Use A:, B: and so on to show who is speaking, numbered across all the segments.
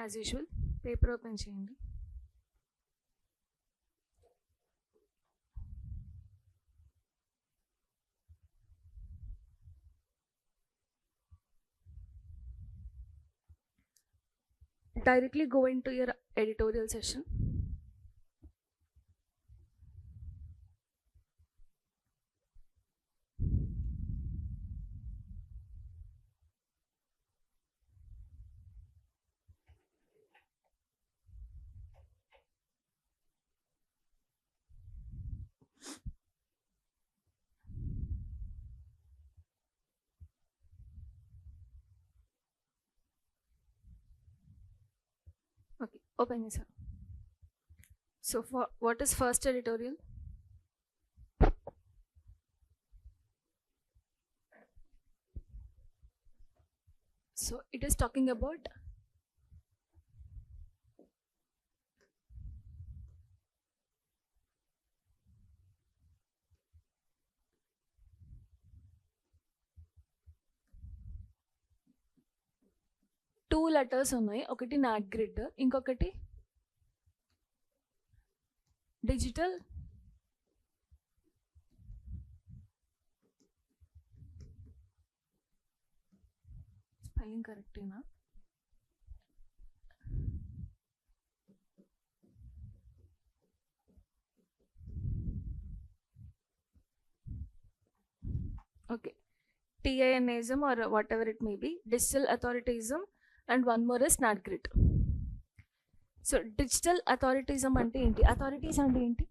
A: As usual paper open చేయండి. Directly go into your editorial session. Okay, open this up. So for what is first editorial? So it is talking about two letters ఉన్నాయి. ఒకటి not grid, ఇంకొకటి digital spelling కరెక్టేనా? Okay, TINism or whatever it may be, digital authoritism, and one more is SnapGrid. So digital authoritism ante enti? Authorities ante enti?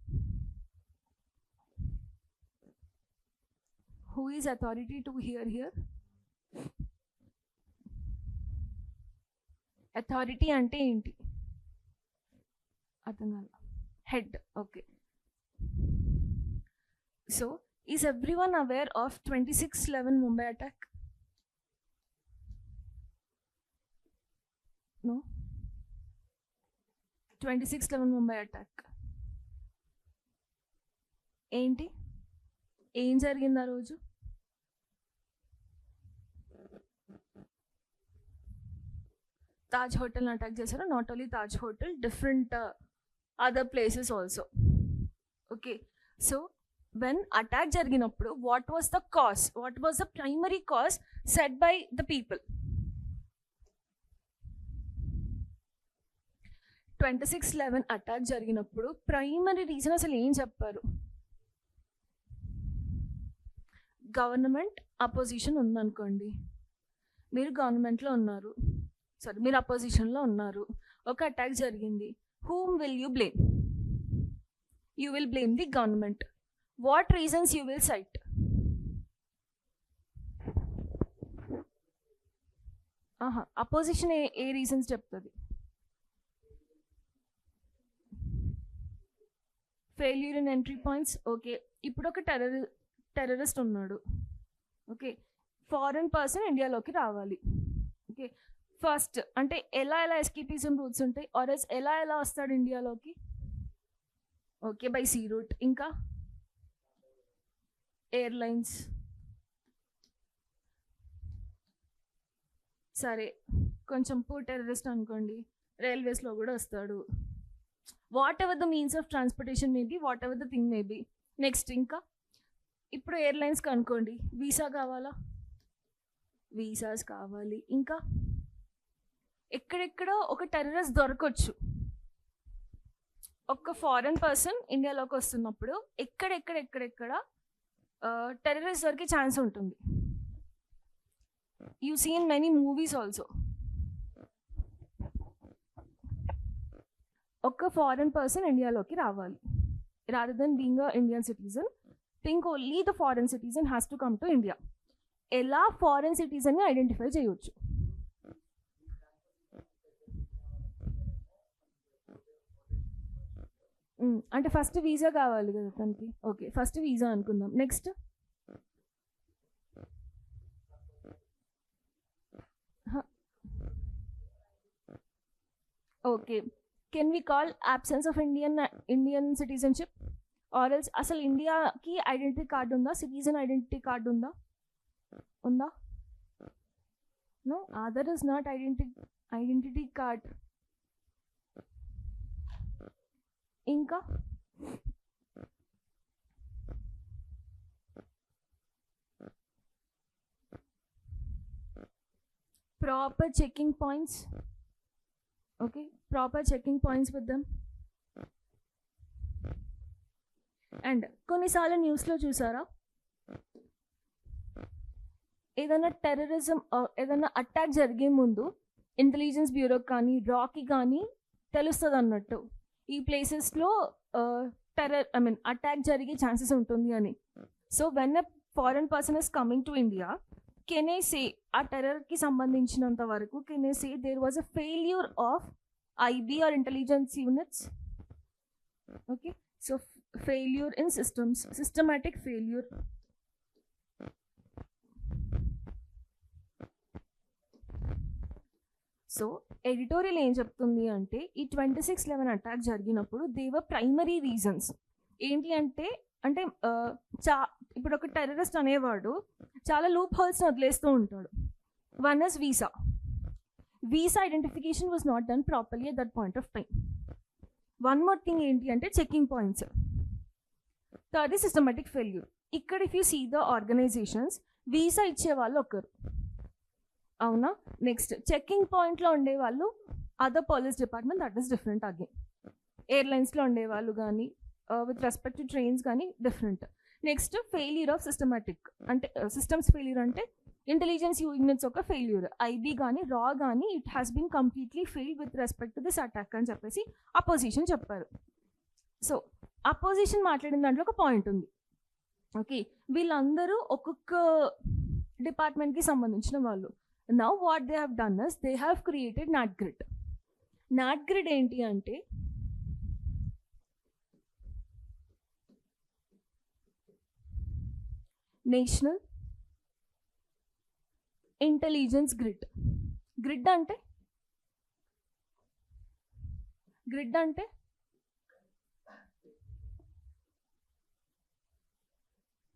A: Who is authority to hear here? Authority ante enti? Adangala. Head. Okay. So is everyone aware of 26/11 Mumbai attack? No? 26/11 Mumbai attack. ఏంటి? ఏం జరిగింది ఆ రోజు? Taj హోటల్ని attack చేశారు. Not only Taj hotel, different other places also. Okay, so when attack జరిగినప్పుడు what was the cause? What was the primary cause said by the people? 26/11 attack జరిగినప్పుడు primary reason అసలు ఏం చెప్పారు? గవర్నమెంట్ అపోజిషన్ ఉందనుకోండి, మీరు గవర్నమెంట్లో ఉన్నారు, సారీ మీరు అపోజిషన్లో ఉన్నారు, ఒక అటాక్ జరిగింది. whom will you blame? You will blame the government. What reasons you will cite? Opposition ఏ రీజన్స్ చెప్తుంది? Failure in entry points. Okay, ఇప్పుడు ఒక టెర్రరిస్ట్ ఉన్నాడు. ఓకే, ఫారెన్ పర్సన్ ఇండియాలోకి రావాలి. ఓకే, ఫస్ట్ అంటే ఎలా ఎస్కేపిజం రూట్స్ ఉంటాయి, ఆర్ఎస్ ఎలా వస్తాడు ఇండియాలోకి? Okay, by sea route. ఇంకా ఎయిర్లైన్స్. సరే, కొంచెం పూర్ టెర్రరిస్ట్ అనుకోండి, రైల్వేస్లో కూడా వస్తాడు. Whatever the means of transportation maybe, whatever the thing maybe. Next ఇంకా ఇప్పుడు ఎయిర్లైన్స్కి అనుకోండి, వీసా కావాలా? వీసాస్ కావాలి. ఇంకా ఎక్కడెక్కడ ఒక టెర్రరిస్ట్ దొరకవచ్చు. ఒక ఫారెన్ పర్సన్ ఇండియాలోకి వస్తున్నప్పుడు ఎక్కడెక్కడ టెర్రరిస్ట్ దొరికే ఛాన్స్ ఉంటుంది. You see in many movies also. ఒక ఫారెన్ పర్సన్ ఇండియాలోకి రావాలి, rather than being a Indian citizen, think only the foreign citizen has to come to India. ఎలా ఫారెన్ సిటిజన్ని ఐడెంటిఫై చేయవచ్చు? అంటే ఫస్ట్ వీసా కావాలి కదా తనకి. ఓకే, ఫస్ట్ వీసా అనుకుందాం. Next okay, can we call absence of Indian citizenship? Or else అసలు ఇండియాకి ఐడెంటిటీ కార్డు ఉందా? సిటిజన్ ఐడెంటిటీ కార్డు ఉందా? No, Aadhaar is not identity card. ఇంకా proper checking points. Okay, proper checking points with them. And కొన్నిసార్లు న్యూస్లో చూసారా, ఏదైనా terrorism ఏదైనా అటాక్ జరిగే ముందు ఇంటెలిజెన్స్ బ్యూరో కానీ రాకి కానీ తెలుస్తుంది అన్నట్టు ఈ ప్లేసెస్లో అటాక్ జరిగే ఛాన్సెస్ ఉంటుంది అని. So when a foreign person is coming to India, can I say ఆ టెర్రర్కి సంబంధించినంత వరకు can I say there was a failure of IB or intelligence units. Okay, so failure in systems, systematic failure. సో editorial ఏం చెప్తుంది అంటే ఈ 26/11 attack జరిగినప్పుడు దేవర్ ప్రైమరీ రీజన్స్ ఏంటి అంటే ఇప్పుడు ఒక టెర్రరిస్ట్ అనేవాడు చాలా లూప్ హోల్స్ని వదిలేస్తూ ఉంటాడు. One is visa identification was not done properly at that point of time. One more thing ఏంటి అంటే checking points. Third is systematic failure. ఇక్కడ if you see the organisations, visa ఇచ్చే వాళ్ళు ఒకరు, అవునా. నెక్స్ట్ చెకింగ్ పాయింట్లో ఉండేవాళ్ళు other police department, that is different again. ఎయిర్లైన్స్లో ఉండేవాళ్ళు కానీ విత్ రెస్పెక్ట్ టు ట్రైన్స్ కానీ different. Next failure of systematic అంటే సిస్టమ్స్ ఫెయిల్యూర్ అంటే ఇంటెలిజెన్స్ యూనిట్స్ ఒక ఫెయిల్యూర్. ఐబీ కానీ రా కానీ it has been completely failed with respect to this attack అని చెప్పేసి అపోజిషన్ చెప్పారు. సో అపోజిషన్ మాట్లాడిన దాంట్లో ఒక పాయింట్ ఉంది. ఓకే, వీళ్ళందరూ ఒక్కొక్క డిపార్ట్మెంట్కి సంబంధించిన వాళ్ళు. Now what they have done is they have created NATGRID. NATGRID ఏంటి అంటే నేషనల్ ఇంటెలిజెన్స్ గ్రిడ్. గ్రిడ్ అంటే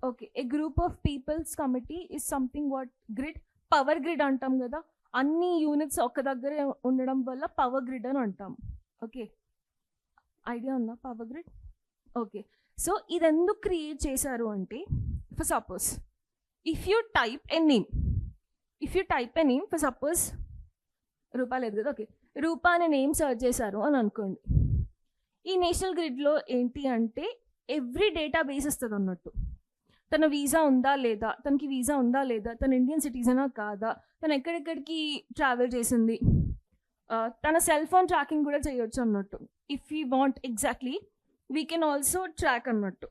A: okay, a group of peoples committee is something what grid. Power grid అంటాం కదా, అన్ని యూనిట్స్ ఒక దగ్గరే ఉండడం వల్ల పవర్ గ్రిడ్ అని అంటాం. ఓకే, ఐడియా ఉందా పవర్ గ్రిడ్? ఓకే, సో ఇది ఎందుకు క్రియేట్ చేశారు అంటే for suppose if you type a name for suppose Rupa లేదు కదా, ఓకే, రూపా అనే నేమ్ సర్చ్ చేశారు అని అనుకోండి. ఈ నేషనల్ గ్రిడ్లో ఏంటి అంటే ఎవ్రీ డేటా బేస్ వస్తుంది అన్నట్టు. తన వీసా ఉందా లేదా, తనకి వీసా ఉందా లేదా, తన ఇండియన్ సిటిజనా కాదా, తను ఎక్కడెక్కడికి ట్రావెల్ చేసింది, తన సెల్ ఫోన్ ట్రాకింగ్ కూడా చేయొచ్చు అన్నట్టు. If you want exactly we can also track అన్నట్టు.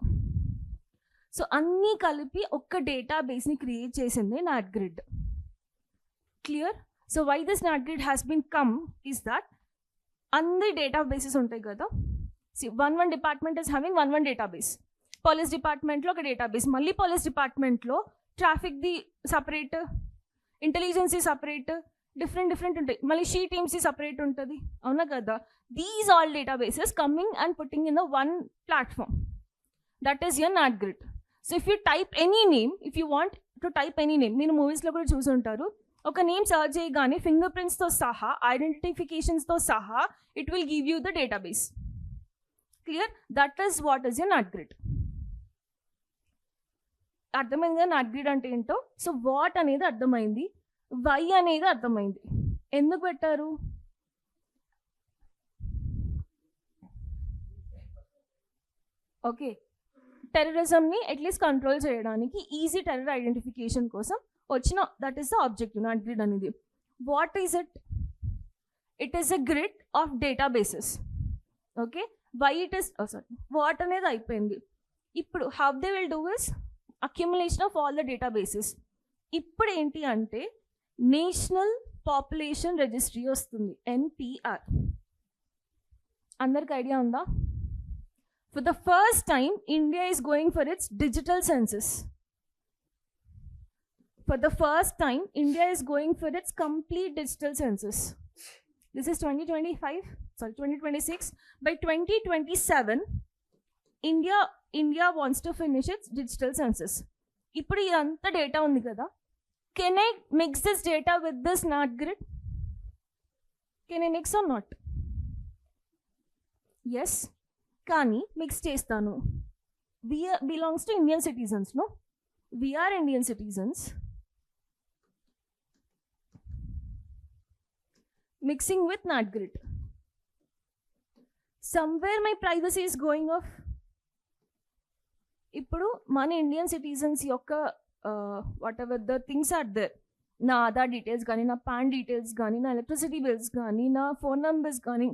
A: సో అన్నీ కలిపి ఒక్క డేటా బేస్ని క్రియేట్ చేసింది NATGRID. Clear? So why this NATGRID has been come is that అన్ని డేటా బేసెస్ ఉంటాయి కదా. One department is having one database. Police డిపార్ట్మెంట్లో ఒక డేటాబేస్, మళ్ళీ పోలీస్ డిపార్ట్మెంట్లో ట్రాఫిక్ది సపరేట్, ఇంటెలిజెన్సీ సపరేట్, డిఫరెంట్ ఉంటాయి. మళ్ళీ షీ టీమ్స్ది సపరేట్ ఉంటుంది, అవునా కదా. These all databases coming and putting in the one platform, that is your NATGRID. So if you type any name, if you want to type any name, మీరు మూవీస్లో కూడా చూసి ఉంటారు, ఒక నేమ్ సర్చ్ చేయగానే ఫింగర్ ప్రింట్స్తో సహా, ఐడెంటిఫికేషన్స్తో సహా it will give you the database. Clear? That is what is your NATGRID. అర్థమైంది కదా నాట్గ్రిడ్ అంటే ఏంటో. సో వాట్ అనేది అర్థమైంది, వై అనేది అర్థమైంది. ఎందుకు పెట్టారు? ఓకే, టెర్రరిజంని అట్లీస్ట్ కంట్రోల్ చేయడానికి, ఈజీ టెర్రర్ ఐడెంటిఫికేషన్ కోసం వచ్చిన that is the objective NATGRID అనేది. What is it? It is a grid of databases. Okay, why it is what అనేది అయిపోయింది. ఇప్పుడు how they will do is accumulation of all the databases. ఇప్పుడు ఏంటి అంటే national population registry వస్తుంది, NPR. అందరికి idea ఉందా? For the first time India is going for its digital census. For the first time, India is going for its complete digital census. This is 2026. By 2027, India wants to finish its digital census. ఇప్పుడు ఇదంతా data ఉంది కదా, can I mix this data with this NATGRID? Can I mix or not? Yes. కానీ mix చేస్తాను. we belongs to Indian citizens, no? We are Indian citizens mixing with NatGrid. Somewhere my privacy is going off. ఇప్పుడు మన Indian citizens యొక్క whatever the things are there, నా Aadhaar details కానీ, నా pan details కానీ, నా electricity bills కానీ, నా ఫోన్ నంబర్స్ కానీ,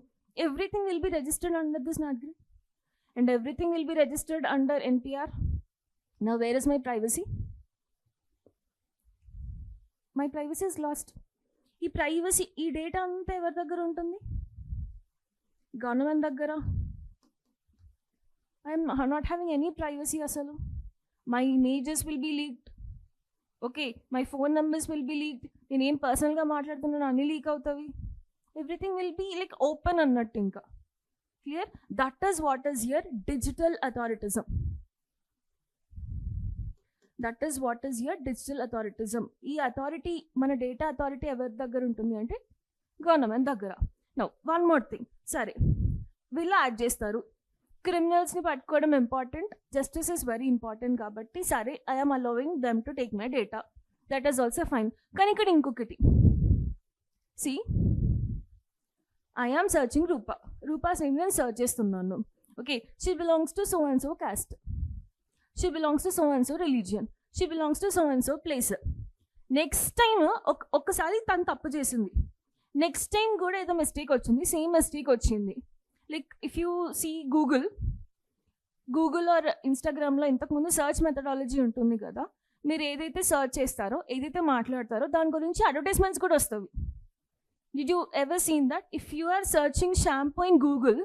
A: everything will be registered under this NatGrid and everything will be registered under NPR. Now where is my privacy? My privacy is lost. ఈ privacy, ఈ data అంతా ఎవరి దగ్గర ఉంటుంది? గవర్నమెంట్ దగ్గర. I'm not having any privacy అసలు. My images will be leaked, okay, my phone numbers will be leaked, నేను ఏం పర్సనల్గా మాట్లాడుతున్నాను అన్నీ లీక్ అవుతాయి. Everything will be like open అన్నట్టు. ఇంకా clear? That is what is here digital authoritism. That is what is here digital authoritism. ఈ authority, మన డేటా అథారిటీ ఎవరి దగ్గర ఉంటుంది అంటే గవర్నమెంట్ దగ్గర. నౌ వన్ మోర్ థింగ్, సరే వీళ్ళు యాడ్ చేస్తారు, క్రిమినల్స్ని పట్టుకోవడం important, justice is very important కాబట్టి సరే I'm allowing them to take my data, that is also fine. కానీ ఇక్కడ ఇంకొకటి, see I'm searching Rupa's name నేను సర్చ్ చేస్తున్నాను. Okay, she belongs to so and so caste, she belongs to so and so religion, she belongs to so and so place. Next time ఒక్కసారి తను తప్పు చేసింది, next time కూడా ఏదో mistake వచ్చింది, same mistake వచ్చింది. Like if you see Google or ఇన్స్టాగ్రామ్లో ఇంతకుముందు సర్చ్ మెథడాలజీ ఉంటుంది కదా, మీరు ఏదైతే సర్చ్ చేస్తారో, ఏదైతే మాట్లాడతారో దాని గురించి అడ్వర్టైజ్మెంట్స్ కూడా వస్తాయి. Did you ever seen that? If you are searching shampoo in Google,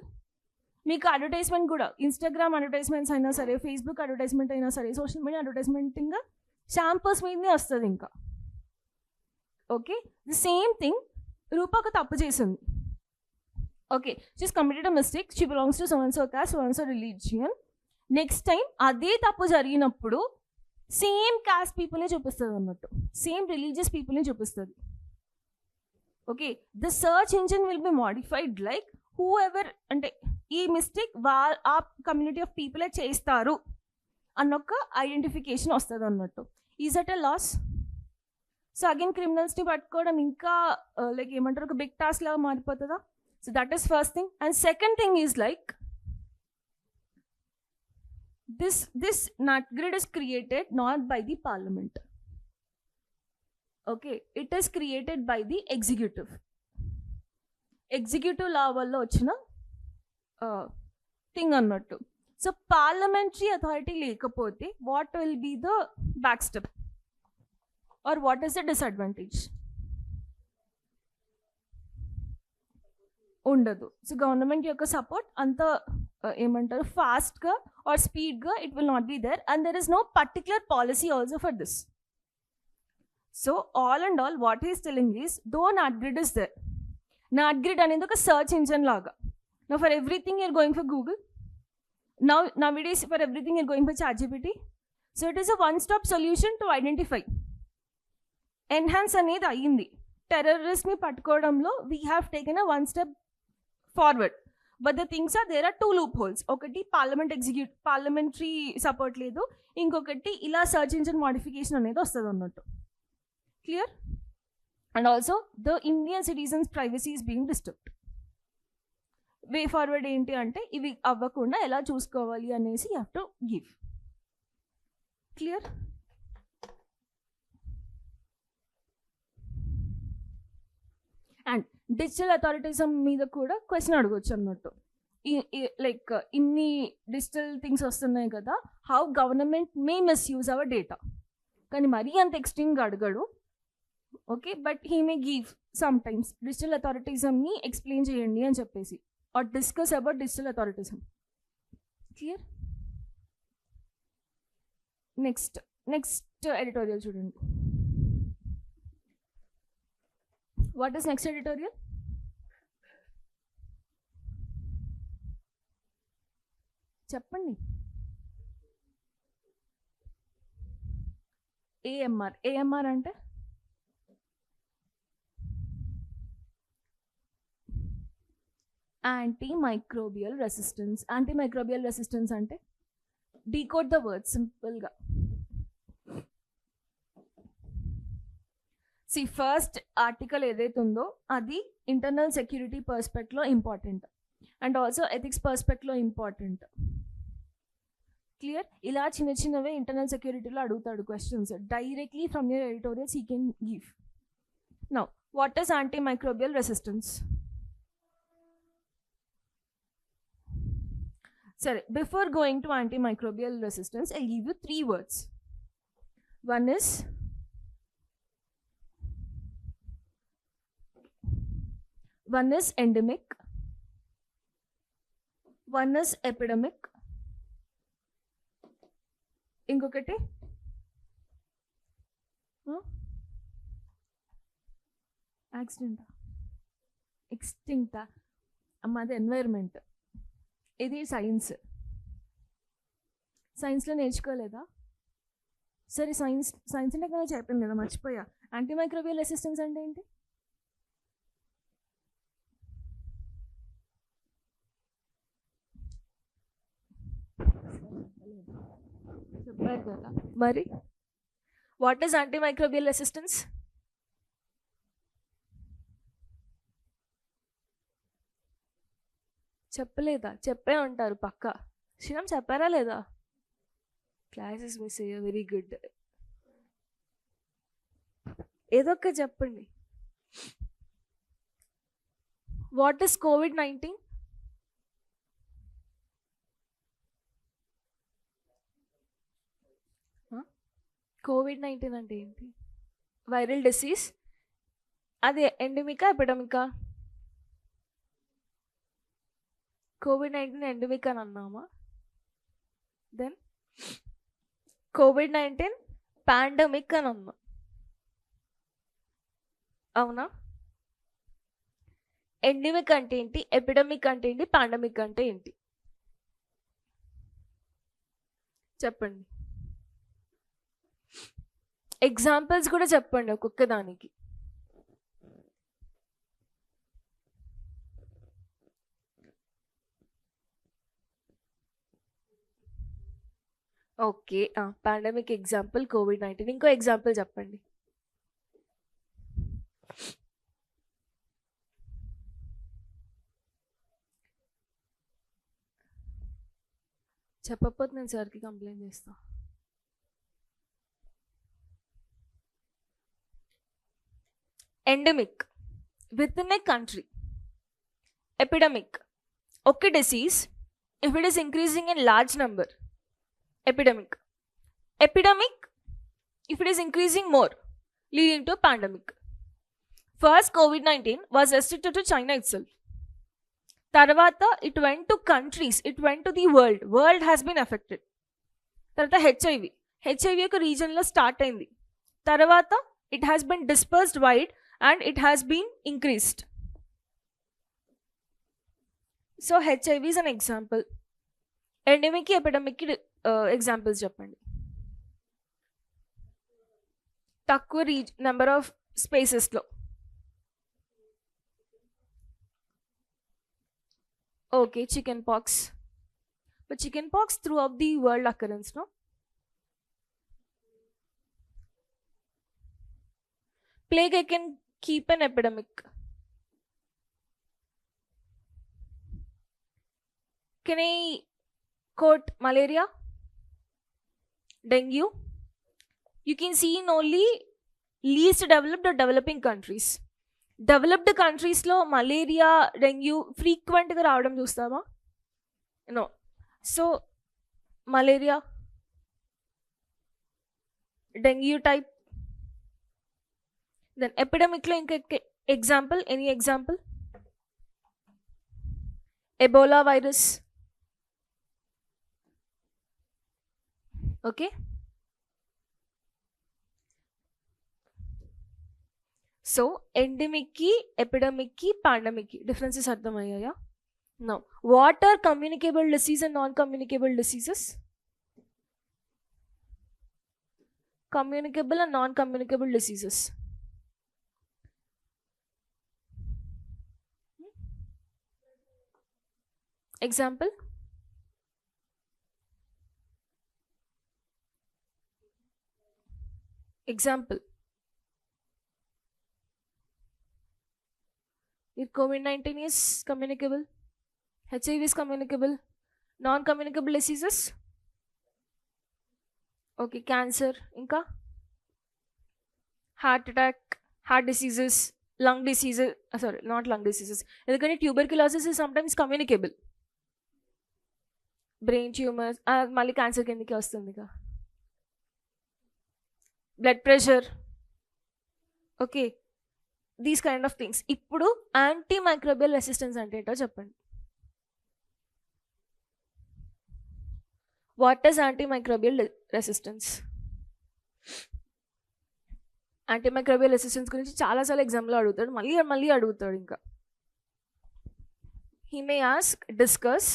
A: మీకు అడ్వర్టైజ్మెంట్ కూడా, ఇన్స్టాగ్రామ్ అడ్వర్టైజ్మెంట్స్ అయినా సరే, ఫేస్బుక్ అడ్వర్టైజ్మెంట్ అయినా సరే, సోషల్ మీడియా అడ్వర్టైజ్మెంట్ ఇంకా షాంపూస్ మీదనే వస్తుంది ఇంకా. Okay, the same thing Rupa ఒక తప్పు చేసింది. Okay, she's committed a mistake, she belongs to so and so caste, so and so religion. Next time అదే తప్పు జరిగినప్పుడు సేమ్ క్యాస్ట్ పీపుల్ని చూపిస్తుంది అన్నట్టు, సేమ్ రిలీజియస్ పీపుల్ని చూపిస్తుంది. Okay, the search engine will be modified like who ever, అంటే ఈ మిస్టేక్ ఆ కమ్యూనిటీ ఆఫ్ పీపులే చేస్తారు అన్నొక ఐడెంటిఫికేషన్ వస్తుంది అన్నట్టు. Is at a loss? So again క్రిమినల్స్ని పట్టుకోవడం ఇంకా లైక్ ఏమంటారు, ఒక బిగ్ టాస్క్ లాగా మారిపోతుందా? So that is first thing. And second thing is like this NatGrid is created not by the parliament. Okay, it is created by the executive level lo ochina thing annattu. So parliamentary authority lekapothe what will be the backstep or what is the disadvantage? ఉండదు. So government యొక్క support అంత ఏమంటారు ఫాస్ట్గా or స్పీడ్గా it will not be there, and there is no particular policy also for this. So all and all what is telling is though NatGrid is there. NatGrid అనేది ఒక search engine లాగా. Now for everything you're going for Google, nowadays for everything you're going for ChatGPT. So it is a one-stop solution to identify. Enhance అనేది అయ్యింది. టెర్రరిస్ట్ని పట్టుకోవడంలో we have taken a one step forward. But the things are there are two loopholes. ఒకటి parliamentary support లేదు, ఇంకొకటి ఇలా search engine modification అనేది వస్తుంది అన్నట్టు. Clear? And also the Indian citizens privacy is being disturbed. Way forward ఏంటి అంటే ఇవి అవ్వకుండా ఎలా చూసుకోవాలి అనేసి you have to give. Clear? And digital authoritism మీద కూడా క్వశ్చన్ అడగవచ్చు అన్నట్టు. లైక్ ఇన్ని డిజిటల్ థింగ్స్ వస్తున్నాయి కదా, how government may misuse our data. కానీ మరీ అంత ఎక్స్ట్రీమ్గా అడగడు. Okay, but he may give some times digital అథారిటిజంని ఎక్స్ప్లెయిన్ చేయండి అని చెప్పేసి, or discuss about digital authoritism. Clear? Next editorial chudandi. What is next editorial? Cheppandi. AMR ante antimicrobial resistance. Antimicrobial resistance అంటే డీకోడ్ ద వర్డ్ సింపుల్గా. First article ఏదైతే ఉందో అది internal security పర్స్పెక్ట్లో ఇంపార్టెంట్ అండ్ ఆల్సో ఎథిక్స్ పర్స్పెక్ట్లో important. Clear? ఇలా చిన్న చిన్నవే ఇంటర్నల్ సెక్యూరిటీలో అడుగుతాడు questions directly from your editorials he can give. Now what is antimicrobial resistance? సరే, before going to antimicrobial resistance I give you 3 words. One is endemic, one is epidemic, ఇంకొకటి యాక్సిడెంటా ఎక్స్టింక్టా అమ్మ అది environment. ఇది సైన్స్లో నేర్చుకోలేదా? సరే, సైన్స్ అండ్ టెక్నాలజీ అయిపోయింది కదా, మర్చిపోయా. యాంటీమైక్రోబియల్ రెసిస్టెన్స్ అంటే ఏంటి? చెప్పారు కదా మరి. What is antimicrobial resistance? చెప్పలేదా? చెప్పే ఉంటారు పక్కా. శ్రీరామ్ చెప్పారా లేదా? క్లాసెస్ మిస్ అయ్యా. Very good. ఏదో ఒక చెప్పండి. What is COVID-19? COVID-19 అంటే ఏంటి? Viral disease. అది ఎండమికా ఎపిడమికా? COVID-19 ఎండమిక్ అని అన్నామా? దెన్ COVID-19 పాండమిక్ అని అన్నా, అవునా? ఎండమిక్ అంటే ఏంటి? ఎపిడమిక్ అంటే ఏంటి? పాండమిక్ అంటే ఏంటి? చెప్పండి. ఎగ్జాంపుల్స్ కూడా చెప్పండి ఒక్కొక్క దానికి. Okay, pandemic example COVID-19. ఇంకో ఎగ్జాంపుల్ చెప్పండి. చెప్పకపోతే నేను సార్కి కంప్లైంట్ చేస్తా. Endemic within a country. Epidemic ఒక disease if it is increasing in large number. Epidemic if it is increasing more, leading to a pandemic. First COVID-19 was restricted to China itself. Tarvata it went to countries, it went to the world has been affected. Tarvata HIV oka region lo start ayindi. Tarvata it has been dispersed wide and it has been increased. So HIV is an example. Endemic ki epidemic ki examples చెప్పండి. తక్కువ number of స్పేసెస్లో. Okay, chickenpox. But chickenpox throughout the world occurrence, no? Plague I can keep in epidemic. Can I quote malaria, dengue? You can see in only least developed or developing countries. Developed countries lo malaria, dengue frequent ga raavadam chustama? No. So malaria, dengue type. Then epidemic lo inka example, any example? Ebola virus. Okay, so endemic ki, epidemic ki, pandemic ki differences ardhamayyaya? Now what are communicable disease and non-communicable diseases? Communicable and non-communicable diseases. Example, if COVID-19 is communicable, HIV is communicable, non-communicable diseases, okay, cancer, ఇంకా heart attack, heart diseases, lung diseases, sorry, not lung diseases, ఎందుకంటే tuberculosis is sometimes communicable. Brain tumours, మళ్ళీ cancer కిందకి వస్తుంది ఇక. Blood pressure, okay, these kind of things. ఇప్పుడు anti microbial resistance అంటే ఏంటో చెప్పండి. What is anti microbial resistance? Anti microbial resistance గురించి చాలాసార్లు ఎగ్జామ్లో అడుగుతాడు, మళ్ళీ అడుగుతాడు. ఇంకా he may ask, discuss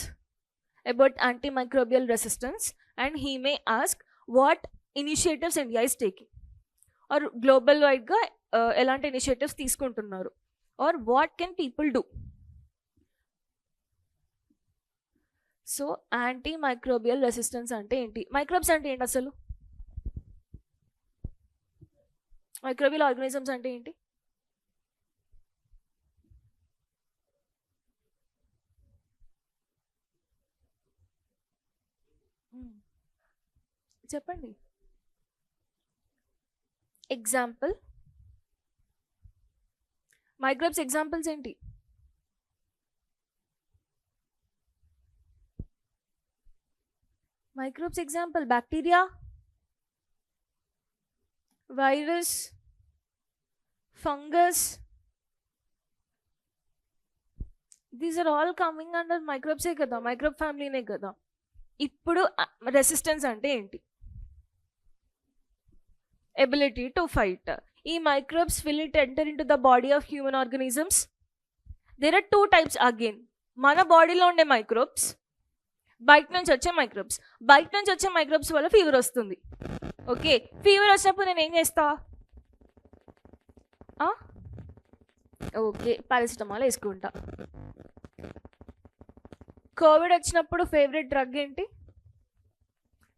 A: about antimicrobial resistance, and he may ask what initiatives India is taking, or global wide ga elanti initiatives తీసుకుంటున్నారు, or what can people do. So antimicrobial resistance అంటే ఏంటి? మైక్రోబ్స్ అంటే ఏంటి అసలు? Microbial organisms అంటే ఏంటి? చెప్పండి. Example, microbes examples ఏంటి? Microbes example bacteria, virus, fungus. These are all coming under మైక్రోబ్సే కదా, మైక్రోబ్ ఫ్యామిలీనే కదా. ఇప్పుడు రెసిస్టెన్స్ అంటే ఏంటి? Ability to fight. ఈ microbes will it enter into the body of human organisms? There are 2 types again. మన బాడీలో ఉండే మైక్రోబ్స్, బయట నుంచి వచ్చే మైక్రోబ్స్. బయట నుంచి వచ్చే మైక్రోబ్స్ వల్ల ఫీవర్ వస్తుంది. ఓకే, ఫీవర్ వచ్చినప్పుడు నేను ఏం చేస్తా? ఓకే, పారాసిటమాల్ వేసుకుంటా. కోవిడ్ వచ్చినప్పుడు ఫేవరెట్ డ్రగ్ ఏంటి?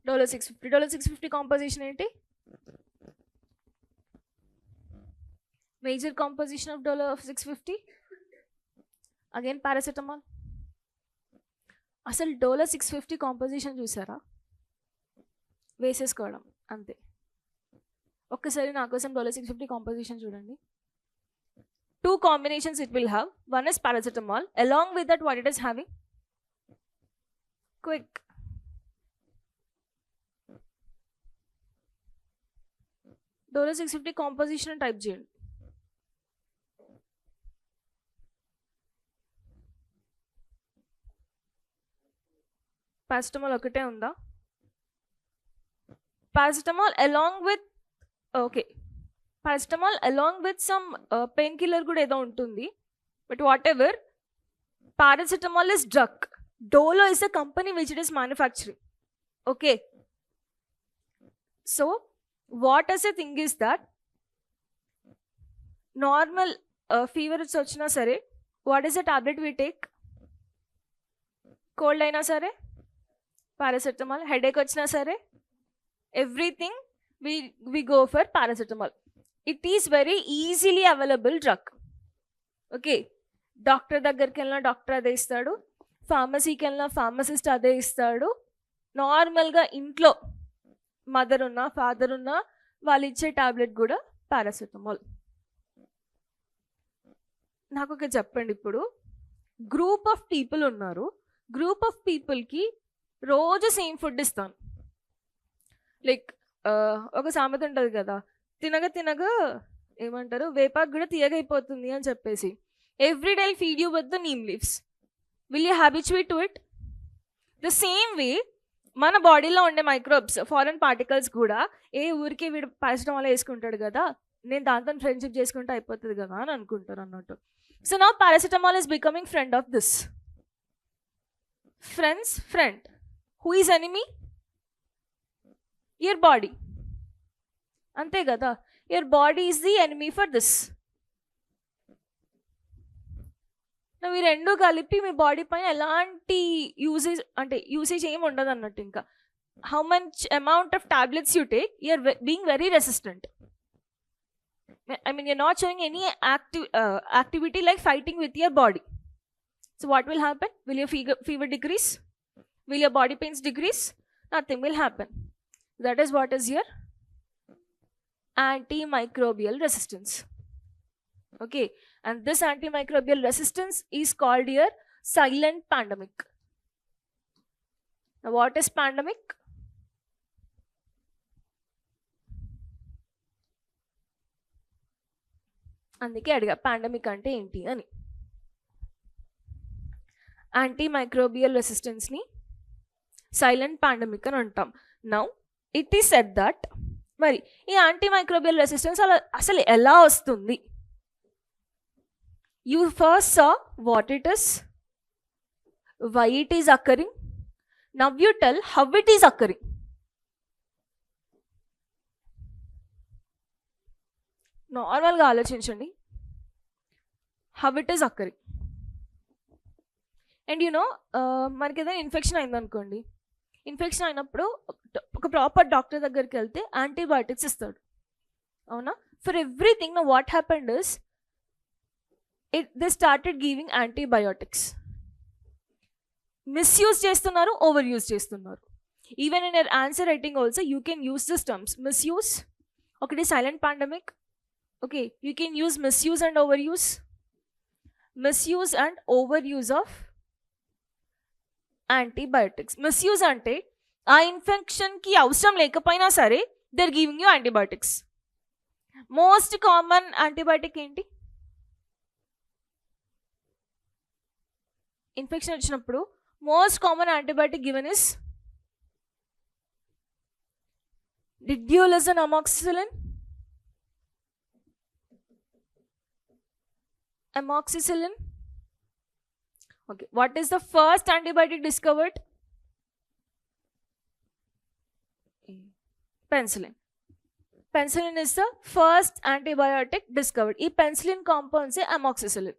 A: డోలో 650. డోలో 650 కాంపోజిషన్ ఏంటి? Major composition of Dolo 650 again paracetamol. అసలు డోలో 650 కాంపోజిషన్ చూసారా? వేసేసుకోవడం అంతే. ఒక్కసారి నా కోసం డోలో 650 కాంపోజిషన్ చూడండి. 2 combinations it will have. One is paracetamol. Along with that, what it is having? Quick. Dolo 650 composition type చేయండి. Paracetamol ఒకటే ఉందా? Paracetamol along with, okay, paracetamol along with some painkiller కూడా ఏదో ఉంటుంది. But whatever, paracetamol is drug. Dolo is a company which it is manufacturing. Okay. So what is the thing is that normal fever వచ్చినా సరే, what is the tablet we take? Cold అయినా సరే paracetamol, headache వచ్చినా సరే, everything we go for paracetamol. It is very easily available drug. Okay, doctor దగ్గరికి వెళ్ళినా doctor అదే ఇస్తాడు, ఫార్మసీకి వెళ్ళినా ఫార్మసిస్ట్ అదే ఇస్తాడు. నార్మల్గా ఇంట్లో మదర్ ఉన్నా ఫాదర్ ఉన్నా వాళ్ళు ఇచ్చే టాబ్లెట్ కూడా పారాసెటమాల్. నాకు ఒక చెప్పండి, ఇప్పుడు గ్రూప్ ఆఫ్ పీపుల్ ఉన్నారు, గ్రూప్ ఆఫ్ పీపుల్కి రోజు సేమ్ ఫుడ్ ఇస్తాను. లైక్ ఒక సామెత ఉంటుంది కదా, తినగా తినగా ఏమంటారు, వేపాకు కూడా తీయగైపోతుంది అని చెప్పేసి. Every day feed you with the neem leaves. Will you habituate to it? The same way మన బాడీలో ఉండే మైక్రోబ్స్, ఫారెన్ పార్టికల్స్ కూడా ఏ ఊరికి వీడు పారాసిటమాల్ వేసుకుంటాడు కదా, నేను దాంతో ఫ్రెండ్షిప్ చేసుకుంటే అయిపోతుంది కదా అని అనుకుంటారు అన్నట్టు. So now paracetamol is becoming friend of this. Friends friend. Who is enemy? Your body. అంతే కదా, your body is the enemy for this. ఇవి రెండు కలిపి మీ బాడీ పైన ఎలాంటి యూసేజ్ ఏమి ఉండదు అన్నట్టు. ఇంకా how much amount of tablets you take, you're being very resistant. I mean, you're not showing any activity like fighting with your body. So what will happen? Will your fever decrease? Will your body pains decrease? Nothing will happen. That is what is your antimicrobial resistance. Okay, and this antimicrobial resistance is called your silent pandemic. Now what is pandemic? అందుకే అడిగా pandemic అంటే ఏంటి అని. Antimicrobial రెసిస్టెన్స్ని silent pandemic అని అంటాం. Now it is said that మరి ఈ antimicrobial resistance అసలు ఎలా వస్తుంది? You first saw what it is, why it is occurring, now you tell how it is occurring. నార్మల్గా ఆలోచించండి, how it is occurring. And మనకి ఏదైనా ఇన్ఫెక్షన్ అయిందనుకోండి, ఇన్ఫెక్షన్ అయినప్పుడు ఒక ప్రాపర్ డాక్టర్ దగ్గరికి వెళ్తే యాంటీబయాటిక్స్ ఇస్తాడు, అవునా? For everything what happened is they started giving antibiotics. Misuse చేస్తున్నారు, ఓవర్ యూజ్ చేస్తున్నారు. Even in your answer writing also you can use this terms. Misuse ఒకటి, silent pandemic. Okay, you can use misuse and overuse. Misuse and overuse of antibiotics. Misuse ante aa infection ki avsaram lekapoyina sare they are giving you antibiotics. Most common antibiotic enti? Infection vachinappudu most common antibiotic given is, did you listen, amoxicillin? Amoxicillin. Okay, what is the first antibiotic discovered? Penicillin. Penicillin is the first antibiotic discovered. ఈ penicillin compounds ఏ amoxicillin.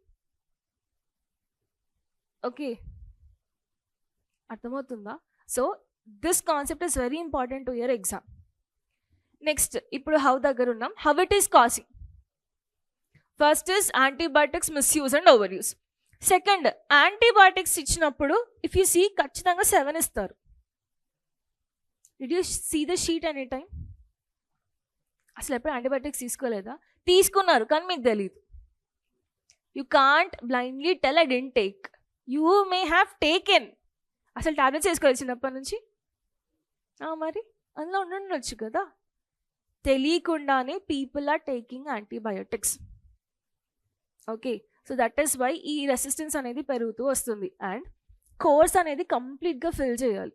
A: Okay, అర్థమవుతుందా? So this concept is very important to your exam. Next, ఇప్పుడు how దగ్గర ఉన్నాం. How it is causing. First is antibiotics misuse and overuse. Second, antibiotics ఇచ్చినప్పుడు if you see ఖచ్చితంగా 7 ఇస్తారు. Did you see the sheet any time? అసలు ఎప్పుడు antibiotics తీసుకోలేదా? తీసుకున్నారు కానీ మీకు తెలీదు. You can't blindly tell I didn't take. You may have taken. అసలు టాబ్లెట్స్ వేసుకోవాలి చిన్నప్పటి నుంచి. మరి అందులో ఉండొచ్చు కదా. తెలియకుండానే people are taking antibiotics. Okay, so that is why ఈ రెసిస్టెన్స్ అనేది పెరుగుతూ వస్తుంది. అండ్ కోర్స్ అనేది కంప్లీట్గా ఫిల్ చేయాలి.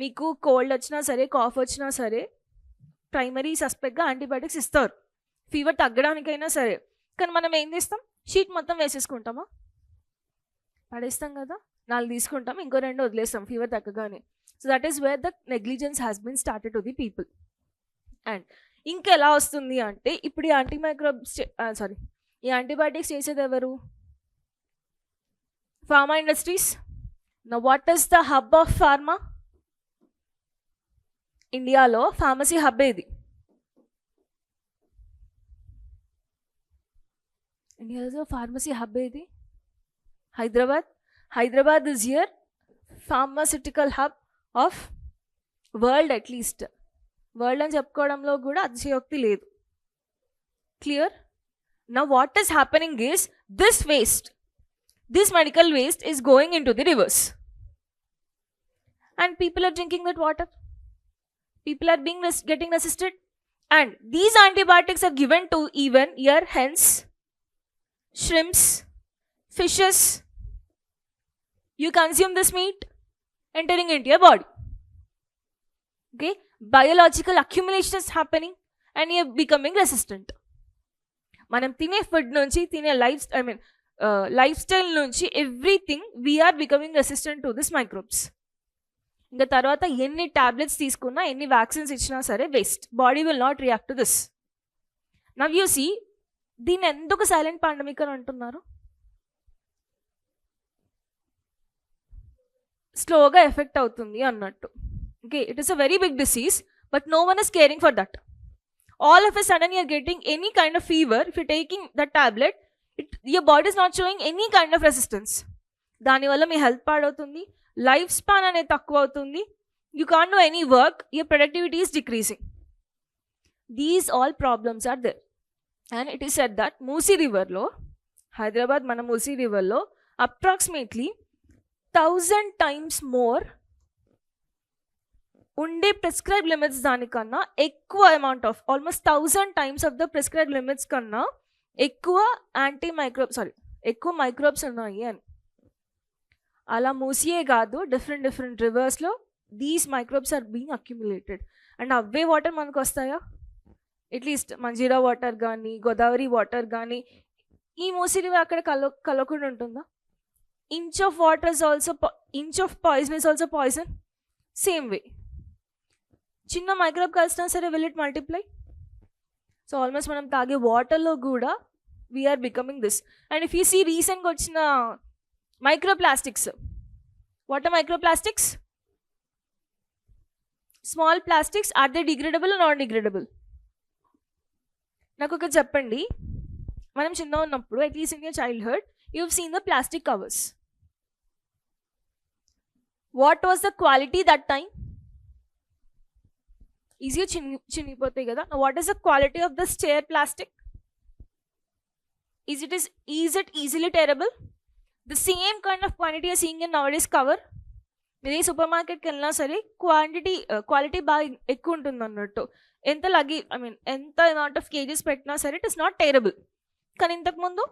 A: మీకు కోల్డ్ వచ్చినా సరే, కాఫ్ వచ్చినా సరే, ప్రైమరీ సస్పెక్ట్గా యాంటీబయాటిక్స్ ఇస్తారు, ఫీవర్ తగ్గడానికైనా సరే. కానీ మనం ఏం చేస్తాం? షీట్ మొత్తం వేసేసుకుంటామా? పడేస్తాం కదా. 4 తీసుకుంటాం, ఇంకో 2 వదిలేస్తాం ఫీవర్ తగ్గగానే. So that is where the negligence has been started to the people. And ఇంకెలా వస్తుంది అంటే, ఇప్పుడు ఈ యాంటీబయాటిక్స్ చేసేది ఎవరు? Pharma industries. Now what is the hub of pharma? ఇండియాలో ఫార్మసీ హబ్ ఏది? ఇండియాలో ఫార్మసీ హబ్ ఏది? Hyderabad. Hyderabad is here pharmaceutical hub of world. At least world అని చెప్పుకోవడంలో కూడా అతిశయోక్తి లేదు. Clear? Now what is happening is, this medical waste is going into the rivers and people are drinking that water. People are getting resisted, and these antibiotics are given to even your hens, shrimps, fishes. You consume this meat, entering into your body. Okay, biological accumulation is happening and you're becoming resistant. మనం తినే food నుంచి, తినే lifestyle నుంచి, everything we're becoming resistant to this microbes. ఇంకా తర్వాత ఎన్ని tablets తీసుకున్నా, ఎన్ని వ్యాక్సిన్స్ ఇచ్చినా సరే waste. Body will not react to this. Now you see, దీన్ని ఎందుకు సైలెంట్ పాండమిక్ అని అంటున్నారు? స్లోగా ఎఫెక్ట్ అవుతుంది అన్నట్టు. Okay, it is a very big disease, but no one is caring for that. All of a sudden you're getting any kind of fever, if you taking that tablet, your body is not showing any kind of resistance. దానివల్ల మీ health పాడవుతుంది, life span అనేది తక్కువ అవుతుంది, you can't do any work, your productivity is decreasing. These all problems are there. And it is said that Musi రివర్లో, Hyderabad మన Musi రివర్లో approximately 1000 times more ఉండే prescribe limits దానికన్నా ఎక్కువ amount of almost 1000 times of the prescribe limits కన్నా ఎక్కువ ఎక్కువ microbes ఉన్నాయి అని. అలా మూసియే కాదు, డిఫరెంట్ రివర్స్లో these microbes are being accumulated. And అవే వాటర్ మనకు వస్తాయా? అట్లీస్ట్ మంజీరా వాటర్ కానీ, గోదావరి వాటర్ కానీ, ఈ మూసీ రివర్ అక్కడ కలవకుండా ఉంటుందా? Inch of water is also inch of poison is also poison. Same way చిన్న మైక్రోబ్ కలిసినా సరే will it multiply? So almost మనం తాగే వాటర్లో కూడా we're becoming this. And if you see రీసెంట్గా వచ్చిన microplastics, what are microplastics? Small plastics, or they degradable non degradable? నాకు ఒకటి చెప్పండి. మనం చిన్న ఉన్నప్పుడు, at least in your childhood, you've seen the plastic covers. What was the quality that time? Easy chinipote kada. Now what is the quality of the stair plastic? Is it easily tearable? The same kind of quantity you're seeing in nowadays cover. మీరు super మార్కెట్కి వెళ్ళినా సరే quality బాగా ఎక్కువ ఉంటుంది అన్నట్టు. ఎంత amount of kgs పెట్టినా సరే ఇట్ ఇస్ నాట్ టెరబుల్. కానీ ఇంతకుముందు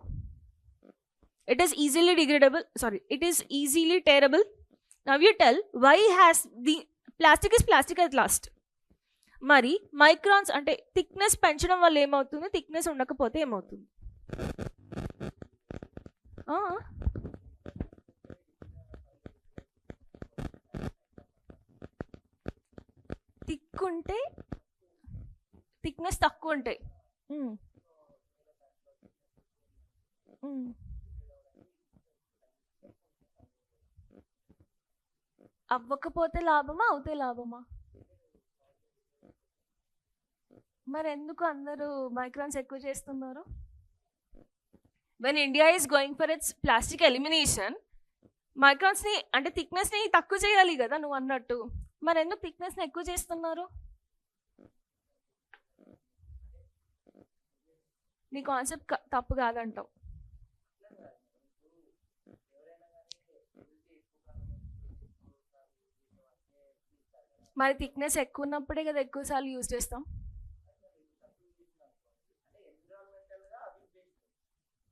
A: it is easily degradable, it is easily tearable. Now you tell, why has the plastic is plastic at last? మరి మైక్రాన్స్ అంటే థిక్నెస్ పెంచడం వల్ల ఏమవుతుంది, థిక్నెస్ ఉండకపోతే ఏమవుతుంది? థిక్ ఉంటే థిక్నెస్ తక్కువ ఉంటాయి. అవ్వకపోతే లాభమా, అవుతే లాభమా? మరి ఎందుకు అందరూ మైక్రాన్స్ ఎక్కువ చేస్తున్నారు? When India is going for its plastic elimination, మైక్రాన్స్ని అంటే థిక్నెస్ని తక్కువ చేయాలి కదా నువ్వు అన్నట్టు. మరి ఎందుకు థిక్నెస్ని ఎక్కువ చేస్తున్నారు? నీ కాన్సెప్ట్ తప్పు కాదంటావు. మరి థిక్నెస్ ఎక్కువ ఉన్నప్పుడే కదా ఎక్కువ సార్లు యూజ్ చేస్తాం.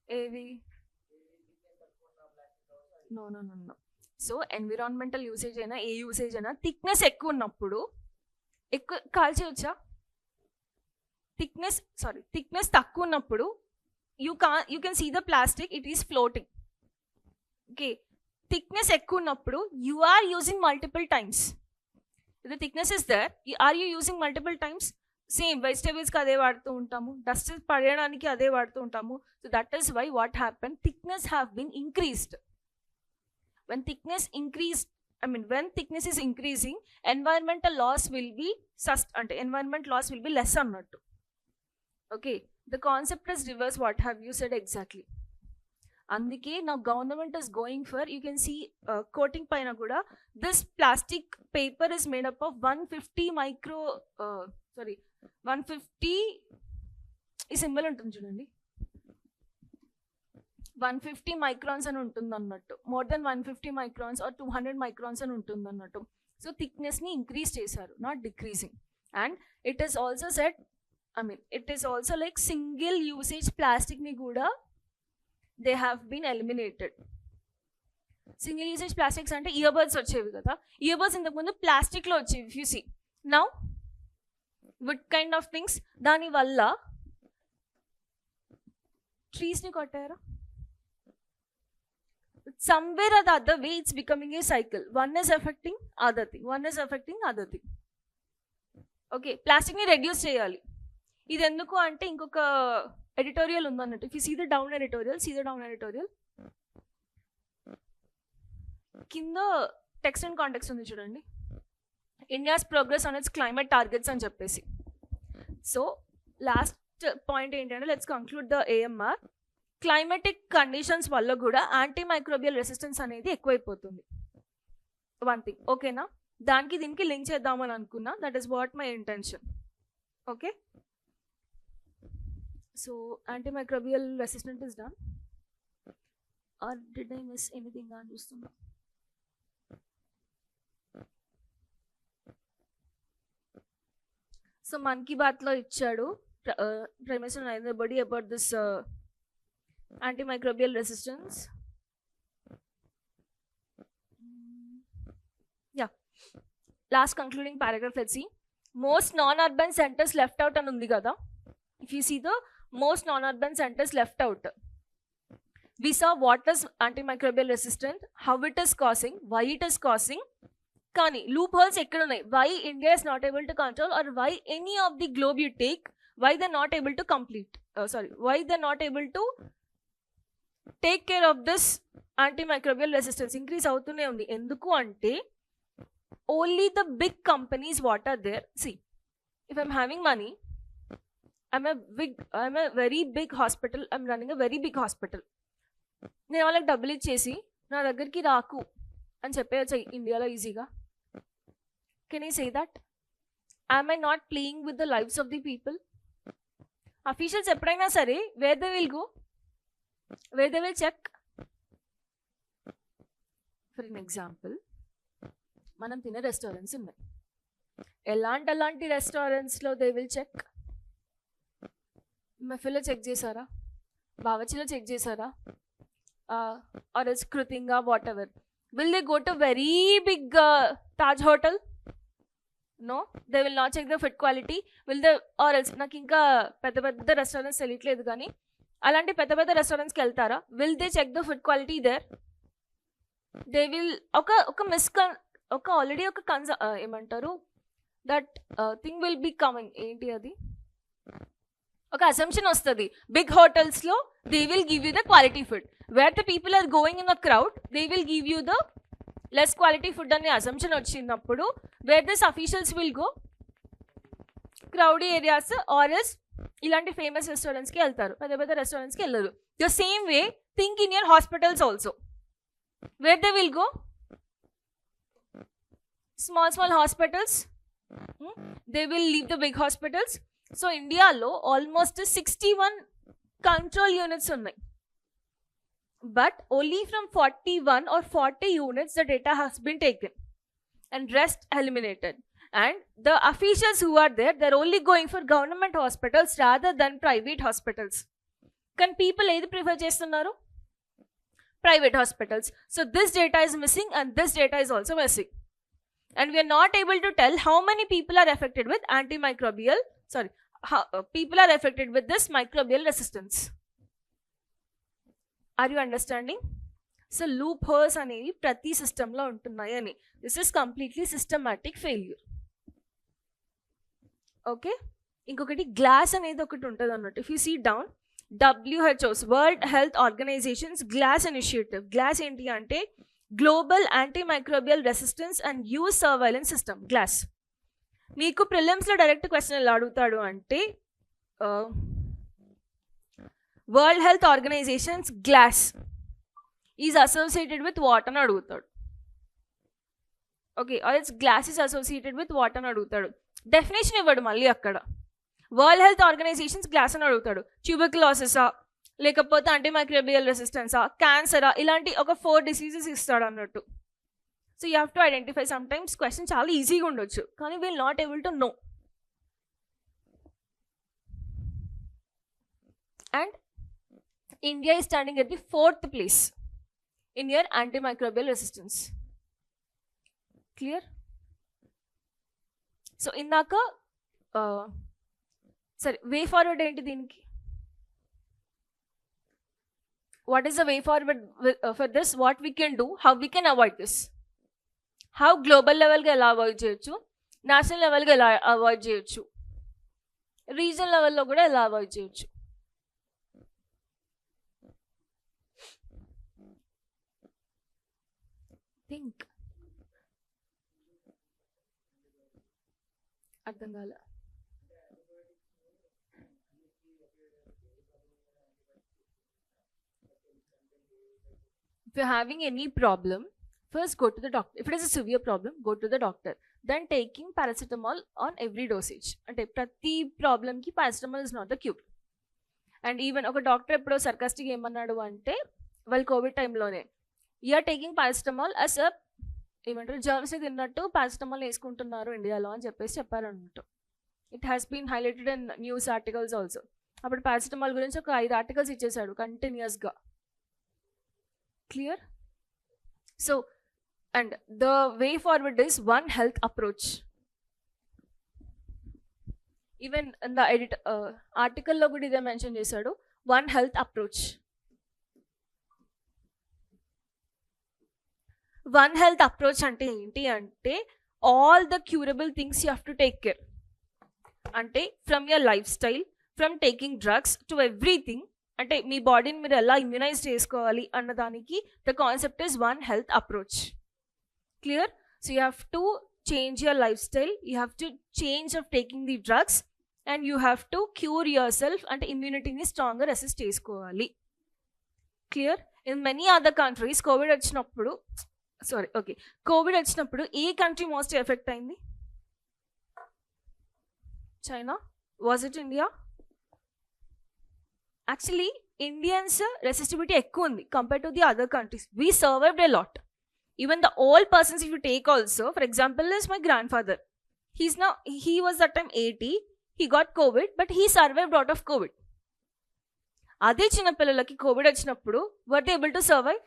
A: ఏవి? నో. సో ఎన్విరాన్మెంటల్ యూసేజ్ అయినా ఏ యూసేజ్ అయినా థిక్నెస్ ఎక్కువ ఉన్నప్పుడు ఎక్కువ కాల్చేయచ్చా? థిక్నెస్ తక్కువ ఉన్నప్పుడు you can see the plastic, it is floating. Okay, thickness ఎక్కువ ఉన్నప్పుడు you are using multiple times. The thickness is there, are you using multiple times? Same vegetables ka ade vaadtu untamu, dust padeyadaniki ade vaadtu untamu. So that is why what happened, thickness have been increased. When thickness is increasing, environmental loss will be less annattu. Okay, the concept is reverse. What have you said exactly? అందుకే నా government is going for, you can see coating పైన కూడా this plastic paper is made up of 150 ఈ symbol ఉంటుంది చూడండి, 150 microns అని ఉంటుంది అన్నట్టు. More than 150 microns or 200 microns అని ఉంటుంది అన్నట్టు. సో థిక్నెస్ని ఇంక్రీజ్ చేశారు, not decreasing. And it is also set, it is also like single usage ప్లాస్టిక్ని కూడా they have been eliminated. Single usage plastics అంటే ఇయర్ బడ్స్ వచ్చేవి కదా, ఇయర్ బడ్స్ ఇంతకుముందు ప్లాస్టిక్లో వచ్చేవి. If you see now wood kind of things. దానివల్ల ట్రీస్ని కొట్టారా? somewhere or the other way it's becoming a cycle. One is affecting other thing. Okay, ప్లాస్టిక్ని రెడ్యూస్ చేయాలి. ఇది ఎందుకు అంటే ఇంకొక ఎడిటోరియల్ ఉందన్నట్టు. If you see the down editorial కింద టెక్స్ట్ అండ్ కాంటెక్స్ట్ ఉంది చూడండి, India's progress on its climate targets అని చెప్పేసి. సో లాస్ట్ పాయింట్ ఏంటంటే let's conclude the AMR. Climatic conditions వల్ల కూడా యాంటీ మైక్రోబియల్ రెసిస్టెన్స్ అనేది ఎక్కువైపోతుంది. వన్ థింగ్, ఓకేనా? దానికి దీనికి లింక్ చేద్దామని అనుకున్నా. That is what my intention. Okay, so anti microbial resistant is done. Or did I miss anything అని చూస్తున్నా. సో మన్ కీ బాత్లో ఇచ్చాడు Prime Minister Narendra Modi about this antimicrobial resistance. Yeah, last concluding paragraph, let's see. Most non-urban centers left out and undi kada. If you see the most non-urban centers left out, we saw what is antimicrobial resistant, how it is causing, why it is causing. Kani loop holes ekkada unnai, why India is not able to control, or why any of the globe you take, why they're not able to complete, why they're not able to take care of this antimicrobial resistance. Increase avutune undi enduku ante only the big companies what are there. See, if I'm having money, I'm a very big hospital, I'm running a very big hospital, నేను వాళ్ళకి డబ్బులు ఇచ్చేసి నా దగ్గరికి రాకు అని చెప్పేయచ్చు ఇండియాలో ఈజీగా. Can you say that? Am I not playing with the lifes of the people? Officials ఎప్పుడైనా సరే where they will go, where they will check. For an example, మనం తినే రెస్టారెంట్స్ ఉన్నాయి. ఎలాంటి రెస్టారెంట్స్లో దే విల్ చెక్? మెఫిల్లో చెక్ చేశారా? బావచిలో చెక్ చేశారా? Or else Krutinga, whatever. Will they go to very big Taj Hotel? No, they will not check the food quality. Will they, or else నాకు ఇంకా పెద్ద రెస్టారెంట్స్ తెలియట్లేదు కానీ అలాంటి పెద్ద రెస్టారెంట్స్కి వెళ్తారా? Will they check the food quality there? They will ఒక ఆల్రెడీ ఒక ఏమంటారు that thing will be coming. ఏంటి అది? ఒక అసంప్షన్ వస్తుంది, బిగ్ హోటల్స్లో they will give you the quality food. Where the people are going in a crowd, they will give you the less quality food అనే assumption వచ్చినప్పుడు where this officials will go, crowdy areas or else ఇలాంటి famous రెస్టారెంట్స్కి వెళ్తారు, పెద్ద రెస్టారెంట్స్కి వెళ్ళరు. The same way think in your hospitals also, where they will go, small hospitals, they will leave the big hospitals. So ఇండియాలో almost 61 control units ఉన్నాయి. But only from 41 or 40 units the data has been taken and rest eliminated. And the officials who are there, they're only going for government hospitals rather than private hospitals. Can people either prefer chestunnaru? Private hospitals. So this data is missing and this data is also missing. And we are not able to tell how many people are affected with people are affected with this microbial resistance. Are you understanding? So loopholes అనేవి ప్రతి సిస్టంలో ఉంటున్నాయి అని. This is completely systematic failure. Okay, ఇంకొకటి GLASS అనేది ఒకటి ఉంటుంది అన్నట్టు. If you see down, WHO's World Health Organization's GLASS initiative. GLASS ఏంటి అంటే global antimicrobial resistance and use surveillance system. GLASS మీకు ప్రిలిమ్స్లో డైరెక్ట్ క్వశ్చన్ ఎలా అడుగుతాడు అంటే World Health Organization's GLASS is associated with what అని అడుగుతాడు. Okay, or its GLASS is associated with what అని అడుగుతాడు. డెఫినేషన్ ఇవ్వడు మళ్ళీ అక్కడ. వరల్డ్ హెల్త్ ఆర్గనైజేషన్స్ గ్లాస్ అని అడుగుతాడు. ట్యూబర్క్యులోసిసా, లేకపోతే యాంటీమైక్రోబియల్ రెసిస్టెన్సా, క్యాన్సరా, ఇలాంటి ఒక 4 డిసీజెస్ ఇస్తాడు అన్నట్టు. So you have to identify. Some times question చాలా ఈజీగా ఉండొచ్చు కానీ we'll not able to know. And India is standing at the 4th place in your antimicrobial resistance. Clear? So indaka way forward enti deeniki? What is the way forward for this? What we can do? How we can avoid this? How global level ga ela avoid cheyochu, national level ga ela avoid cheyochu, regional level lo kuda ela avoid cheyochu. Think. అర్థం కాలే. If you're having any problem, first go to the doctor. If it is a severe problem, go to the doctor. Then taking paracetamol on every dosage. అంటే ప్రతి ప్రాబ్లమ్కి paracetamol is not the cure. And even ఒక doctor ఎప్పుడో sarcastic ఏమన్నాడు అంటే వాళ్ళు COVID టైంలోనే you're taking paracetamol as uh ఏమంటారు జర్మ్స్ని తిన్నట్టు పారాసిటమాల్ వేసుకుంటున్నారు ఇండియాలో అని చెప్పేసి చెప్పారన్నట్టు. It has been highlighted in news articles also. అప్పుడు పారాసిటమాల్ గురించి ఒక 5 ఆర్టికల్స్ ఇచ్చేసాడు కంటిన్యూస్గా. Clear? So and the way forward is one health approach. Even in the ఆర్టికల్లో కూడా ఇదే మెన్షన్ చేశాడు, one health approach. One health approach అంటే ఏంటి అంటే all the curable things you have to take care. అంటే from your lifestyle, from taking drugs to everything. అంటే మీ బాడీని మీరు ఎలా ఇమ్యునైజ్ చేసుకోవాలి అన్నదానికి the concept is one health approach. Clear? So you have to change your lifestyle, you have to change of taking the drugs and you have to cure yourself. అంటే ఇమ్యూనిటీని స్ట్రాంగ్గా resist చేసుకోవాలి. Clear? In many other countries Covid వచ్చినప్పుడు ఏ country most effect అయింది? China? Was it India? Actually Indians resistivity ఎక్కువ ఉంది compare to the other countries. We survived a lot. Even the old persons if you take also, for example is my grand father. He was that time 80. He got COVID, but he survived out of COVID. అదే చిన్న పిల్లలకి Covid వచ్చినప్పుడు were they able to survive?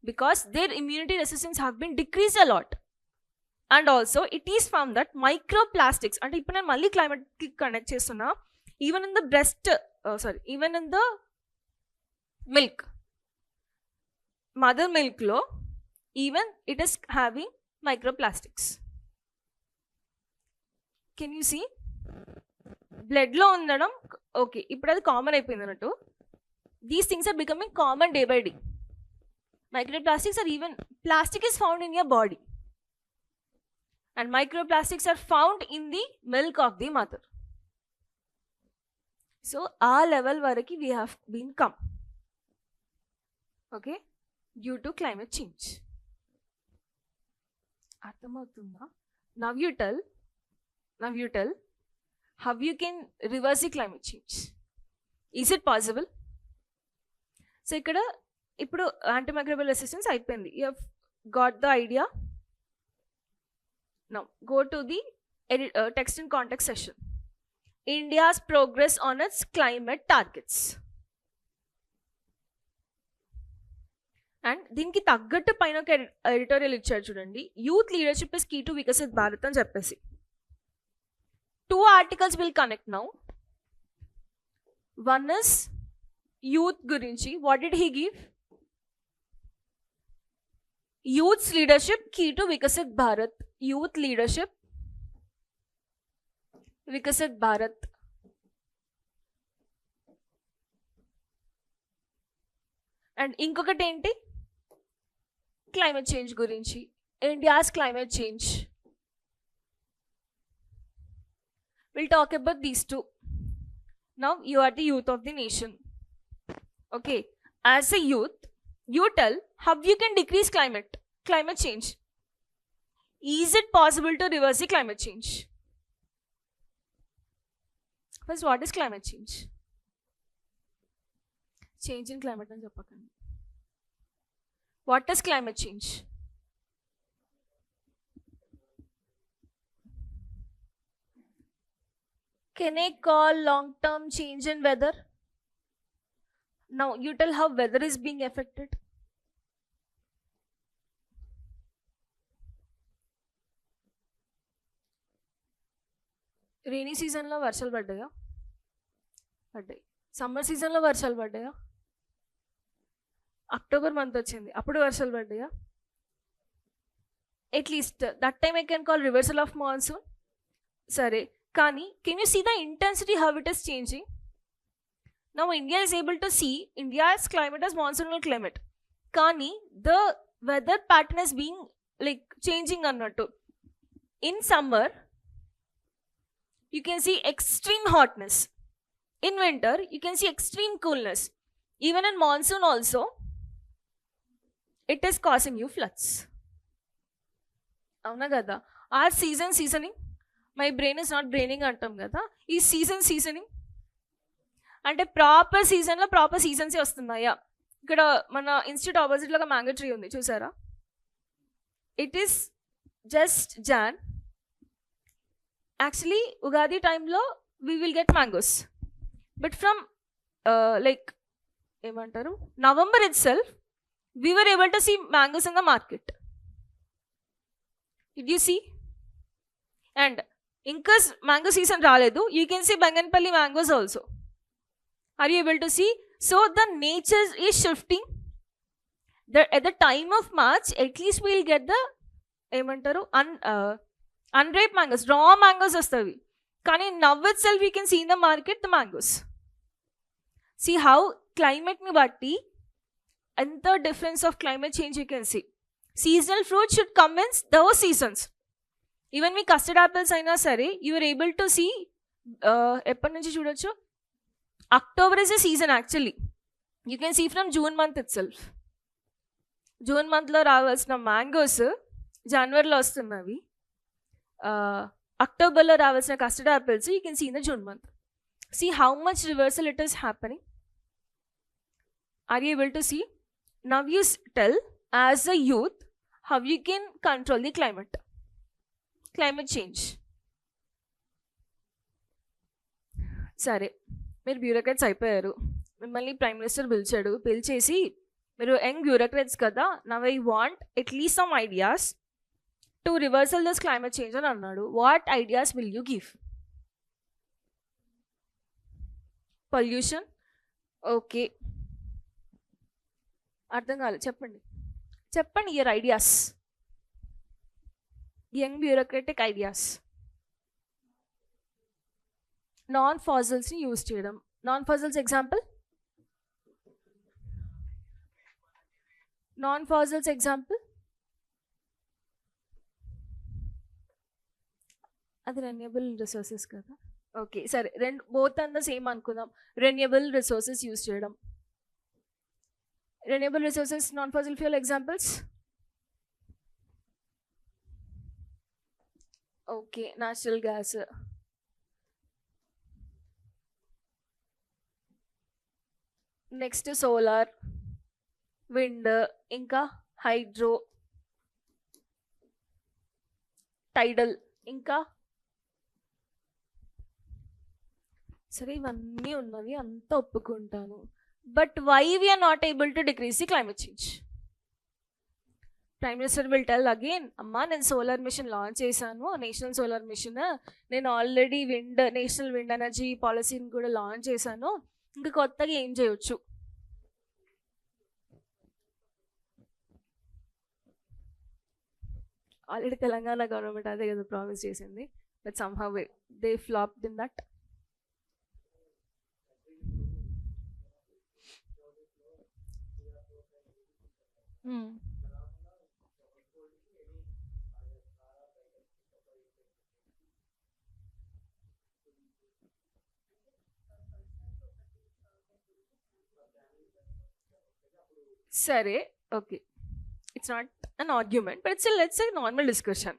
A: Because their immunity resistance have been decreased a lot. And also it is found that microplastics, అంటే ఇప్పుడు నేను మళ్ళీ క్లైమేట్కి connect చేస్తున్నా, even in the even in the milk, mother మిల్క్లో even it is having microplastics. Can you see? బ్లడ్లో ఉండడం okay, ఇప్పుడు అది కామన్ అయిపోయింది అన్నట్టు. These things are becoming common day by day. Microplastics are even, plastic is found in your body and microplastics are found in the milk of the mother. So our level varaki we have been come, okay, due to climate change. Arthamautunda? Now you tell how you can reverse the climate change. Is it possible? So ikkada ఇప్పుడు antimicrobial resistance అయిపోయింది. You have got the idea. Now go to the text and contact session. India's progress on its climate targets. And దీనికి తగ్గట్టు పైన ఒక editorial ఇచ్చారు చూడండి, youth leadership is key to Viksit Bharat అని చెప్పేసి. 2 articles will connect now. One is youth గురించి. What did he give? Youth's leadership key to Vikasit Bharat. Youth leadership, Vikasit Bharat. And ఇంకొకటి ఏంటి? క్లైమేట్ చేంజ్ గురించి. India's climate change. We'll talk about these 2. Now you are the youth of the nation. Okay, as a youth, you tell how you can decrease climate change. Is it possible to reverse the climate change? First, what is climate change? Change in climate అని చెప్పకండి. What is climate change? Can I call long-term change in weather? Now you tell how weather is being affected. Rainy సీజన్లో వర్షాలు పడ్డాయా? పడ్డాయి. Summer సీజన్లో వర్షాలు పడ్డాయా? October month వచ్చింది, అప్పుడు వర్షాలు పడ్డాయా? At least that time I can call reversal of monsoon. సరే, కానీ can you see the intensity how it is changing? Now India is able to see India's climate as monsoonal climate. Kani the weather pattern is being like changing annattu. In summer you can see extreme hotness. In winter, you can see extreme coolness. Even in monsoon also, it is causing you floods. అవునా కదా? ఆ seasoning, my brain is not braining అంటాం కదా, ఈ seasoning అంటే proper సీజన్లో proper సీజన్సే వస్తున్నాయా? ఇక్కడ మన ఇన్స్టిట్యూట్ ఆపోజిట్లో ఒక మ్యాంగో ట్రీ ఉంది, చూసారా? It is just Jan. Actually Ugadi టైంలో we will get mangoes, but from like ఏమంటారు, November itself we were able to see mangoes in the market. Did you see? And ఇంకా mango season రాలేదు, you can see Banganapalli mangoes also. Are you able to see? So the nature is shifting. At the time of March, at least we'll get the ఏమంటారు unripe mangoes, raw mangoes వస్తాయి. కానీ now itself we can see in the market the mangoes. See how climate ని బట్టి ఎంత difference of climate change you can see. Seasonal fruit should come in those seasons. Even me custard apples అయినా సరే you are able to see ఎప్పటి నుంచి చూడొచ్చు, October is a season actually. You can see from June month itself. June మంత్లో రావాల్సిన mangoes జనవరిలో వస్తున్నవి. అక్టోబర్లో రావాల్సిన custard apples you can see in the June month. See how much reversal it is happening. Are you able to see? Now you tell as a youth how you can control the climate change. సరే, మీరు bureaucrats అయిపోయారు, మిమ్మల్ని prime minister పిలిచేసి మీరు young bureaucrats కదా, now I want at least some ideas to reversal this climate change అని అన్నాడు. What ideas will you give? Pollution, okay, అర్థం కాలేదు, చెప్పండి your ideas, young bureaucratic ideas. Non ఫాజిల్స్ని యూజ్ చేయడం. Non fossils example? Non fossils example అది renewable resources కదా. Okay సరే, బోత్ అంతా సేమ్ అనుకుందాం. రెన్యూబుల్ రిసోర్సెస్ యూజ్ చేయడం. Renewable resources non fossil fuel examples. Okay, natural gas, next solar, wind, ఇంకా hydro, tidal, ఇంకా సరే ఇవన్నీ ఉన్నవి అంతా ఒప్పుకుంటాను. But why we're not able to decrease the climate change? Prime minister will tell again, అమ్మా నేను సోలార్ మిషన్ లాంచ్ చేశాను, నేషనల్ సోలార్ మిషన్, నేను ఆల్రెడీ నేషనల్ విండ్ ఎనర్జీ పాలసీని కూడా లాంచ్ చేశాను, ఇంకా కొత్తగా ఏం చేయొచ్చు? ఆల్రెడీ తెలంగాణ గవర్నమెంట్ అదే కదా ప్రామిస్ చేసింది, but somehow they flopped in that. సరే, okay, it's not an argument, but it's let's say normal discussion.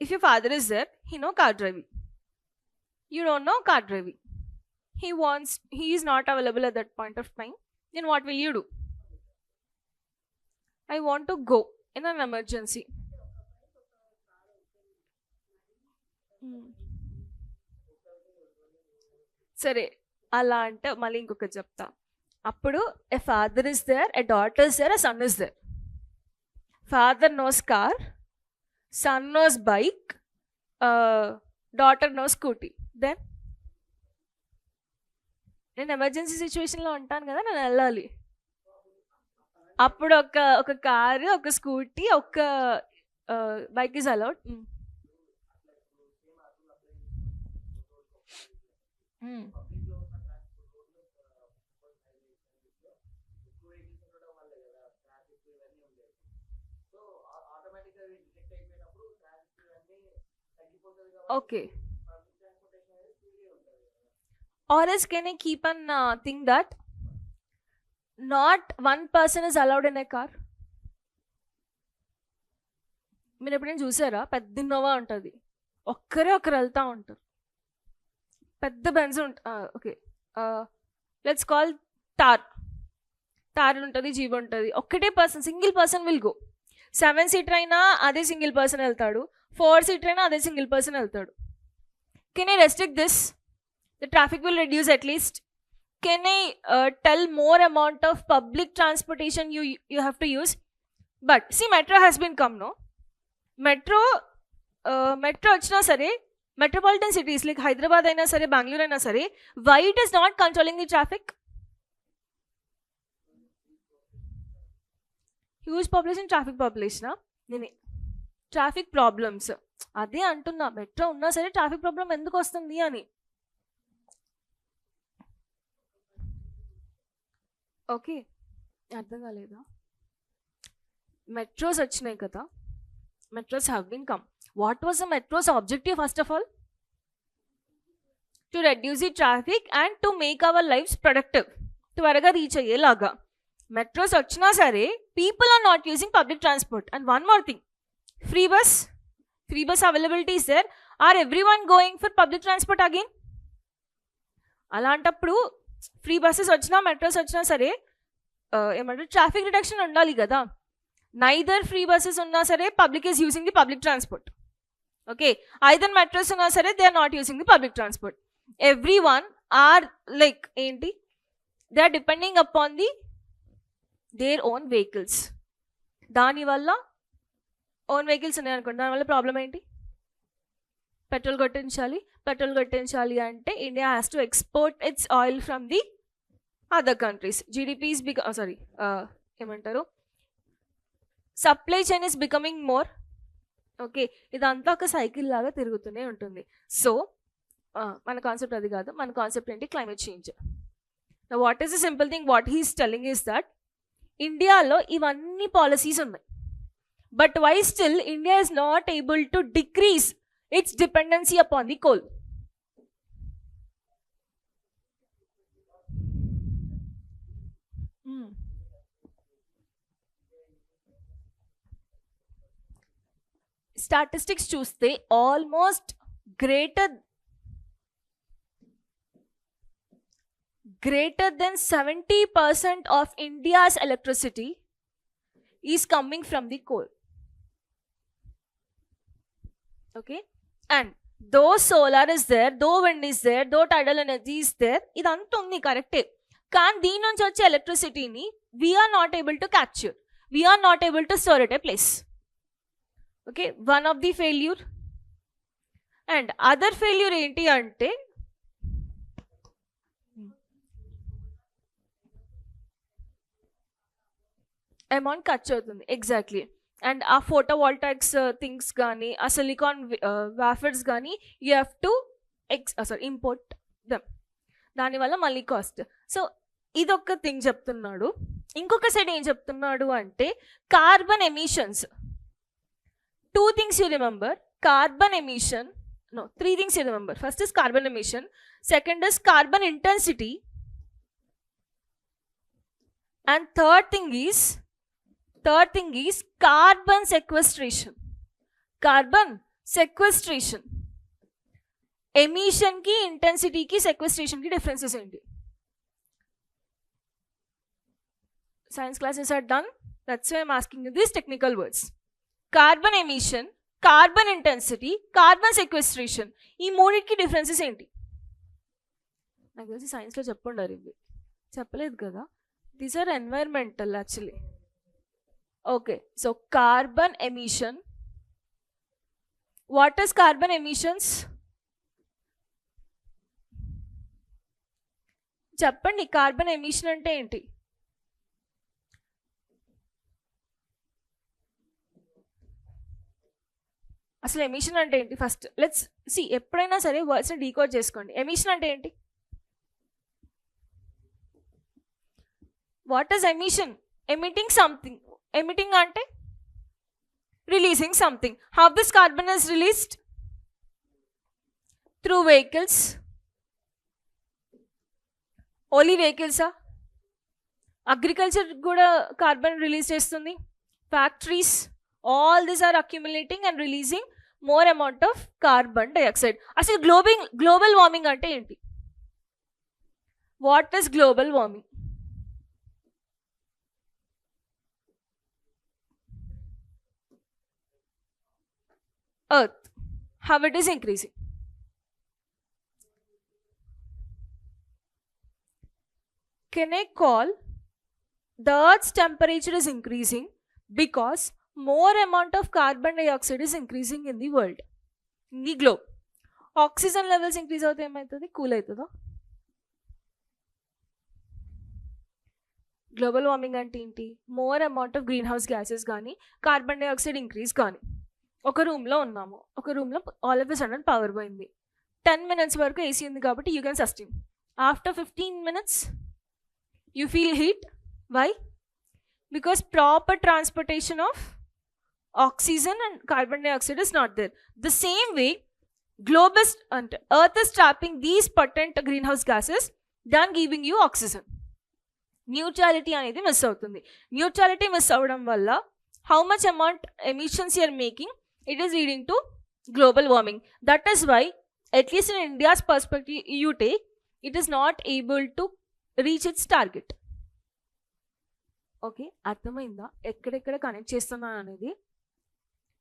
A: If your father is there, he know car driving, you don't know car driving, he is not available at that point of time, then what will you do? I want to go in an emergency. సరే, అలా అంటే మళ్ళీ ఇంకొకటి చెప్తా. అప్పుడు a father is there, a daughter is there, a son is there. Father knows car, son knows bike, daughter knows scooty. Then నేను emergency సిచ్యువేషన్లో ఉంటాను కదా, నేను వెళ్ళాలి. అప్పుడు ఒక కారు, ఒక స్కూటీ, ఒక bike is allowed. Okay, Or else can I keep an thing that not one person is allowed in a car? మీరు ఎప్పుడైనా చూసారా? పెద్ద ఇన్నోవా ఉంటుంది, ఒక్కరు వెళ్తూ ఉంటారు. పెద్ద బెంజ్ ఓకే, లెట్స్ కాల్ తార్ ఉంటుంది, జీబ్ ఉంటుంది. ఒక్కటే person, single person will go. 7 seater అయినా అదే సింగిల్ పర్సన్ వెళ్తాడు, 4 సీటర్ అయినా అదే సింగిల్ పర్సన్ వెళ్తాడు. Can I restrict this? The traffic will reduce at least. Can I tell more amount of public transportation you have to use? But see, metro has been come, no? Metro vachna sare, metropolitan cities like Hyderabad aina sare, Bangalore aina sare, why it is not controlling the traffic? Huge population, traffic population, traffic problems. అదే అంటున్నా, metro ఉన్నా సరే traffic problem ఎందుకు వస్తుంది అని. Okay, అర్థం కాలేదా? Metros వచ్చినాయి కదా, metros have been come. What was the metros objective? First of all to reduce the traffic and to make our lifes productive, త్వరగా రీచ్ అయ్యేలాగా. మెట్రోస్ వచ్చినా సరే people are not using public transport. And one more thing, free bus availability is there. Are everyone going for public transport again? అలాంటప్పుడు free buses వచ్చినా metros వచ్చినా సరే ఏమంటారు, traffic reduction ఉండాలి కదా. నైదర్ ఫ్రీ బస్సెస్ ఉన్నా సరే public is using the public transport. Okay, either metros ఉన్నా సరే they are not using the public transport. Everyone are like ఏంటి, they are depending upon the their own vehicles. దానివల్ల own vehicles ఉన్నాయనుకోండి, దానివల్ల problem ఏంటి? Petrol కొట్టించాలి అంటే India has to export its oil from the other countries. GDP is ఏమంటారు, supply chain is becoming more. Okay, ఇదంతా ఒక సైకిల్ లాగా తిరుగుతూనే ఉంటుంది. సో మన కాన్సెప్ట్ అది కాదు, మన కాన్సెప్ట్ ఏంటి? Climate change. What is the simple thing what he's telling is that ఇండియాలో ఇవన్నీ పాలసీస్ ఉన్నాయి, but why still India is not able to decrease its dependency upon the coal. Statistics చూస్తే almost greater than 70% of India's electricity is coming from the coal. Okay, and though solar is there, though wind is there, though tidal energy is there, idanతా ఉంది కరెక్టే. కానీ దీని నుంచి వచ్చే ఎలక్ట్రిసిటీని we are not able to capture, we are not able to store at a place. Okay, one of the failure. And other failure ఏంటి అంటే amount ఖర్చు అవుతుంది. ఎగ్జాక్ట్లీ. అండ్ ఆ ఫోటోవాల్టాయిక్స్ థింగ్స్ కానీ, ఆ సిలికాన్ వాఫర్స్ కానీ you have to import them. దానివల్ల మళ్ళీ కాస్ట్. సో ఇదొక థింగ్ చెప్తున్నాడు. ఇంకొక సైడ్ ఏం చెప్తున్నాడు అంటే carbon emissions. 2 things you remember. Carbon emission. No, 3 things you remember. First is carbon emission. Second is carbon intensity. And third thing is carbon sequestration. Carbon sequestration. Emission ki, intensity ki, sequestration ki differences enti? Science classes are done. That's why I'm asking you these technical words. Carbon emission, carbon intensity, carbon sequestration, ఈ మూడింటికి differences ఏంటి? నాకు తెలిసి సైన్స్లో చెప్పుండారు, ఇవి చెప్పలేదు కదా. These are environmental actually. Okay, so carbon emission. What is carbon emissions? చెప్పండి, కార్బన్ ఎమిషన్ అంటే ఏంటి? అసలు ఎమిషన్ అంటే ఏంటి? First let's see. ఎప్పుడైనా సరే వర్డ్స్ని డీకోడ్ చేసుకోండి. ఎమిషన్ అంటే ఏంటి? What is emission? Emitting something. Emitting అంటే releasing something. How this carbon is released? Through vehicles, only వెహికల్సా? అగ్రికల్చర్ కూడా కార్బన్ రిలీజ్ చేస్తుంది. Factories, all these are accumulating and releasing more amount of carbon dioxide. అసలు global warming అంటే ఏంటి? What is global warming? Earth, how it is increasing. Can I call the Earth's temperature is increasing because more amount of carbon dioxide is increasing in the world, in the globe. Oxygen levels increase అవుతే ఏమవుతుంది? Cool అవుతుందా? Global warming అంటే ఏంటి? More amount of green house gases కానీ carbon dioxide increase కానీ. ఒక రూమ్లో ఉన్నాము, ఒక రూమ్లో all of a sudden power పోయింది. 10 minutes వరకు ఏసీ ఉంది కాబట్టి you can sustain. After 15 minutes you feel heat. Why? Because proper transportation of oxygen and carbon dioxide is not there. The same way, Earth is trapping these potent greenhouse gases than giving you oxygen. Neutrality అనేది miss అవుతుంది. Neutrality miss అవ్వడం వల్ల how much amount emissions you are making, it is leading to global warming. That is why, at least in India's perspective you take, it is not able to reach its target. Okay, అర్థమైందా ఎక్కడెక్కడ connect చేస్తున్నాను అనేది?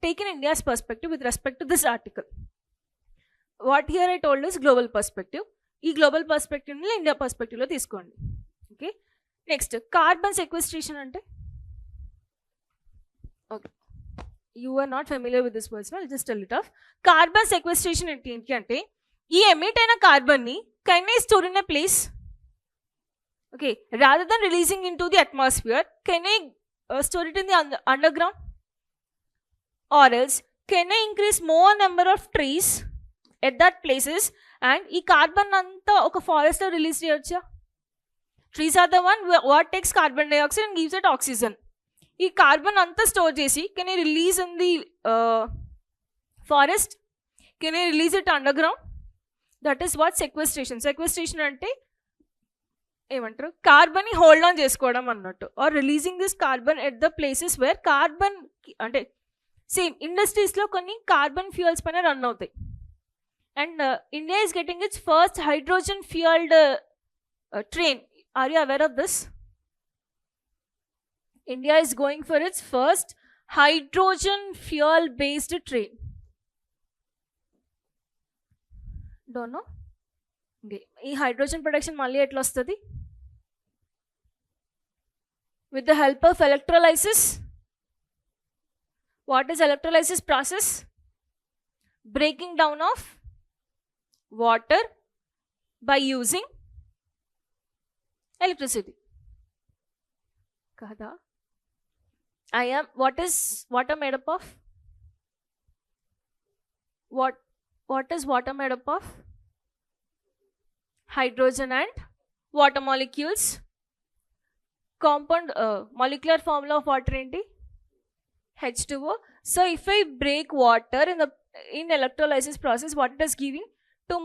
A: Take in India's perspective with respect to this article. What here I told is global perspective. ఈ global పర్స్పెక్టివ్ని India పర్స్పెక్టివ్లో తీసుకోండి. Okay, next carbon sequestration అంటే, okay you are not familiar with this words, I'll just tell it off. Carbon sequestration ఏంటి అంటే, ఈ emit అయిన కార్బన్ని can I store in a place? Okay, rather than releasing into the atmosphere, can I store it in the underground? Or else, can I increase more number of trees at that places and ee carbon anta oka forest lo release cheyocha? Trees are the one what takes carbon dioxide and gives it oxygen. Ee carbon anta store chesi can I release in the forest? Can I release it underground? That is what sequestration. Sequestration ante ఏమంటారు, కార్బన్ని hold on చేసుకోవడం అన్నట్టు. Or releasing this carbon at the places where carbon, అంటే same ఇండస్ట్రీస్లో కొన్ని carbon fuels పైన run అవుతాయి. And India is getting its first hydrogen fuelled train. Are you aware of this? India is going for its first hydrogen fuel based train. Don't know. ఈ hydrogen production మళ్ళీ ఎట్లా వస్తుంది? with the help of electrolysis. What is electrolysis process? Breaking down of water by using electricity. Kada? What is water made up of? What is water made up of? Hydrogen and water molecules. Compound molecular formula of water enti H2O. So if I break water in electrolysis process, what it is giving to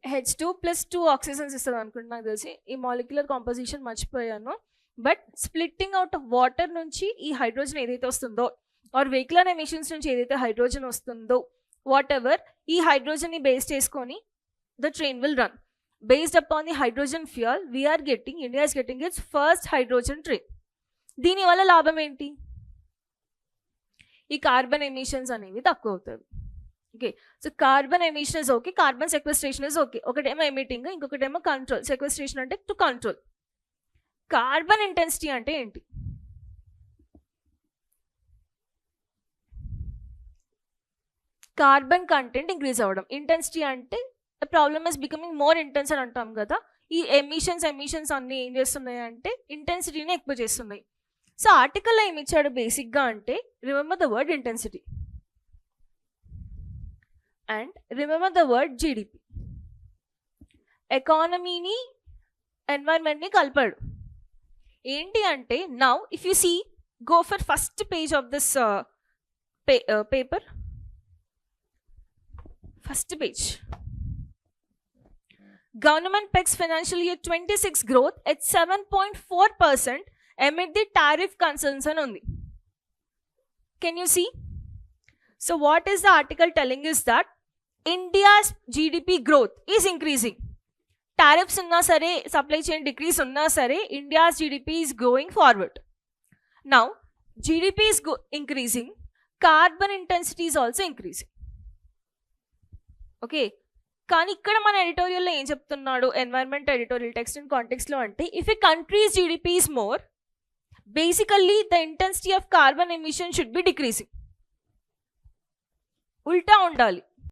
A: H2 plus 2 oxygens istadu anukuntu నాకు తెలిసి. ఈ molecular composition మర్చిపోయాను. But splitting out of water నుంచి ఈ hydrogen ఏదైతే వస్తుందో, are vehicular emissions నుంచి ఏదైతే హైడ్రోజన్ వస్తుందో, వాట్ ఎవర్, ఈ హైడ్రోజన్ని బేస్ చేసుకొని the train will run. Based upon the hydrogen fuel, India is getting its first hydrogen train. దీని వల్ల లాభం ఏంటి? ఈ కార్బన్ ఎమిషన్స్ అనేవి తక్కువ అవుతాయి. Okay, so carbon emission is okay, carbon sequestration is okay. ఒకటేమో ఎమిటింగ్, ఇంకొకటేమో కంట్రోల్. సెక్వెస్ట్రేషన్ అంటే టు కంట్రోల్. కార్బన్ ఇంటెన్సిటీ అంటే ఏంటి? కార్బన్ కంటెంట్ ఇంక్రీజ్ అవ్వడం. ఇంటెన్సిటీ అంటే the problem is becoming more intense అని అంటాం కదా. ఈ ఎమిషన్స్ అన్నీ ఏం చేస్తున్నాయి అంటే ఇంటెన్సిటీని ఎక్కువ చేస్తున్నాయి. సో ఆర్టికల్లో ఏమి ఇచ్చాడు బేసిక్గా అంటే, remember the word intensity and remember the word GDP. ఎకానమీని ఎన్వైర్న్మెంట్ని కలిపాడు. ఏంటి అంటే, now if you see, go for first page of this paper. First page. Government pegs financial year 26 growth at 7.4% amid the tariff concerns అని ఉంది. Can you see? So what is the article telling is that India's GDP growth is increasing. Tariffs unna sare, supply chain decrease unna sare, India's GDP is going forward. Now GDP is increasing, carbon intensity is also increasing. Okay. కానీ ఇక్కడ మన ఎడిటోరియల్లో ఏం చెప్తున్నాడు environment editorial text and కాంటెక్స్ట్లో అంటే if A countries GDP is more basically the intensity of carbon emission should be decreasing. ఉల్టా ఉండాలి.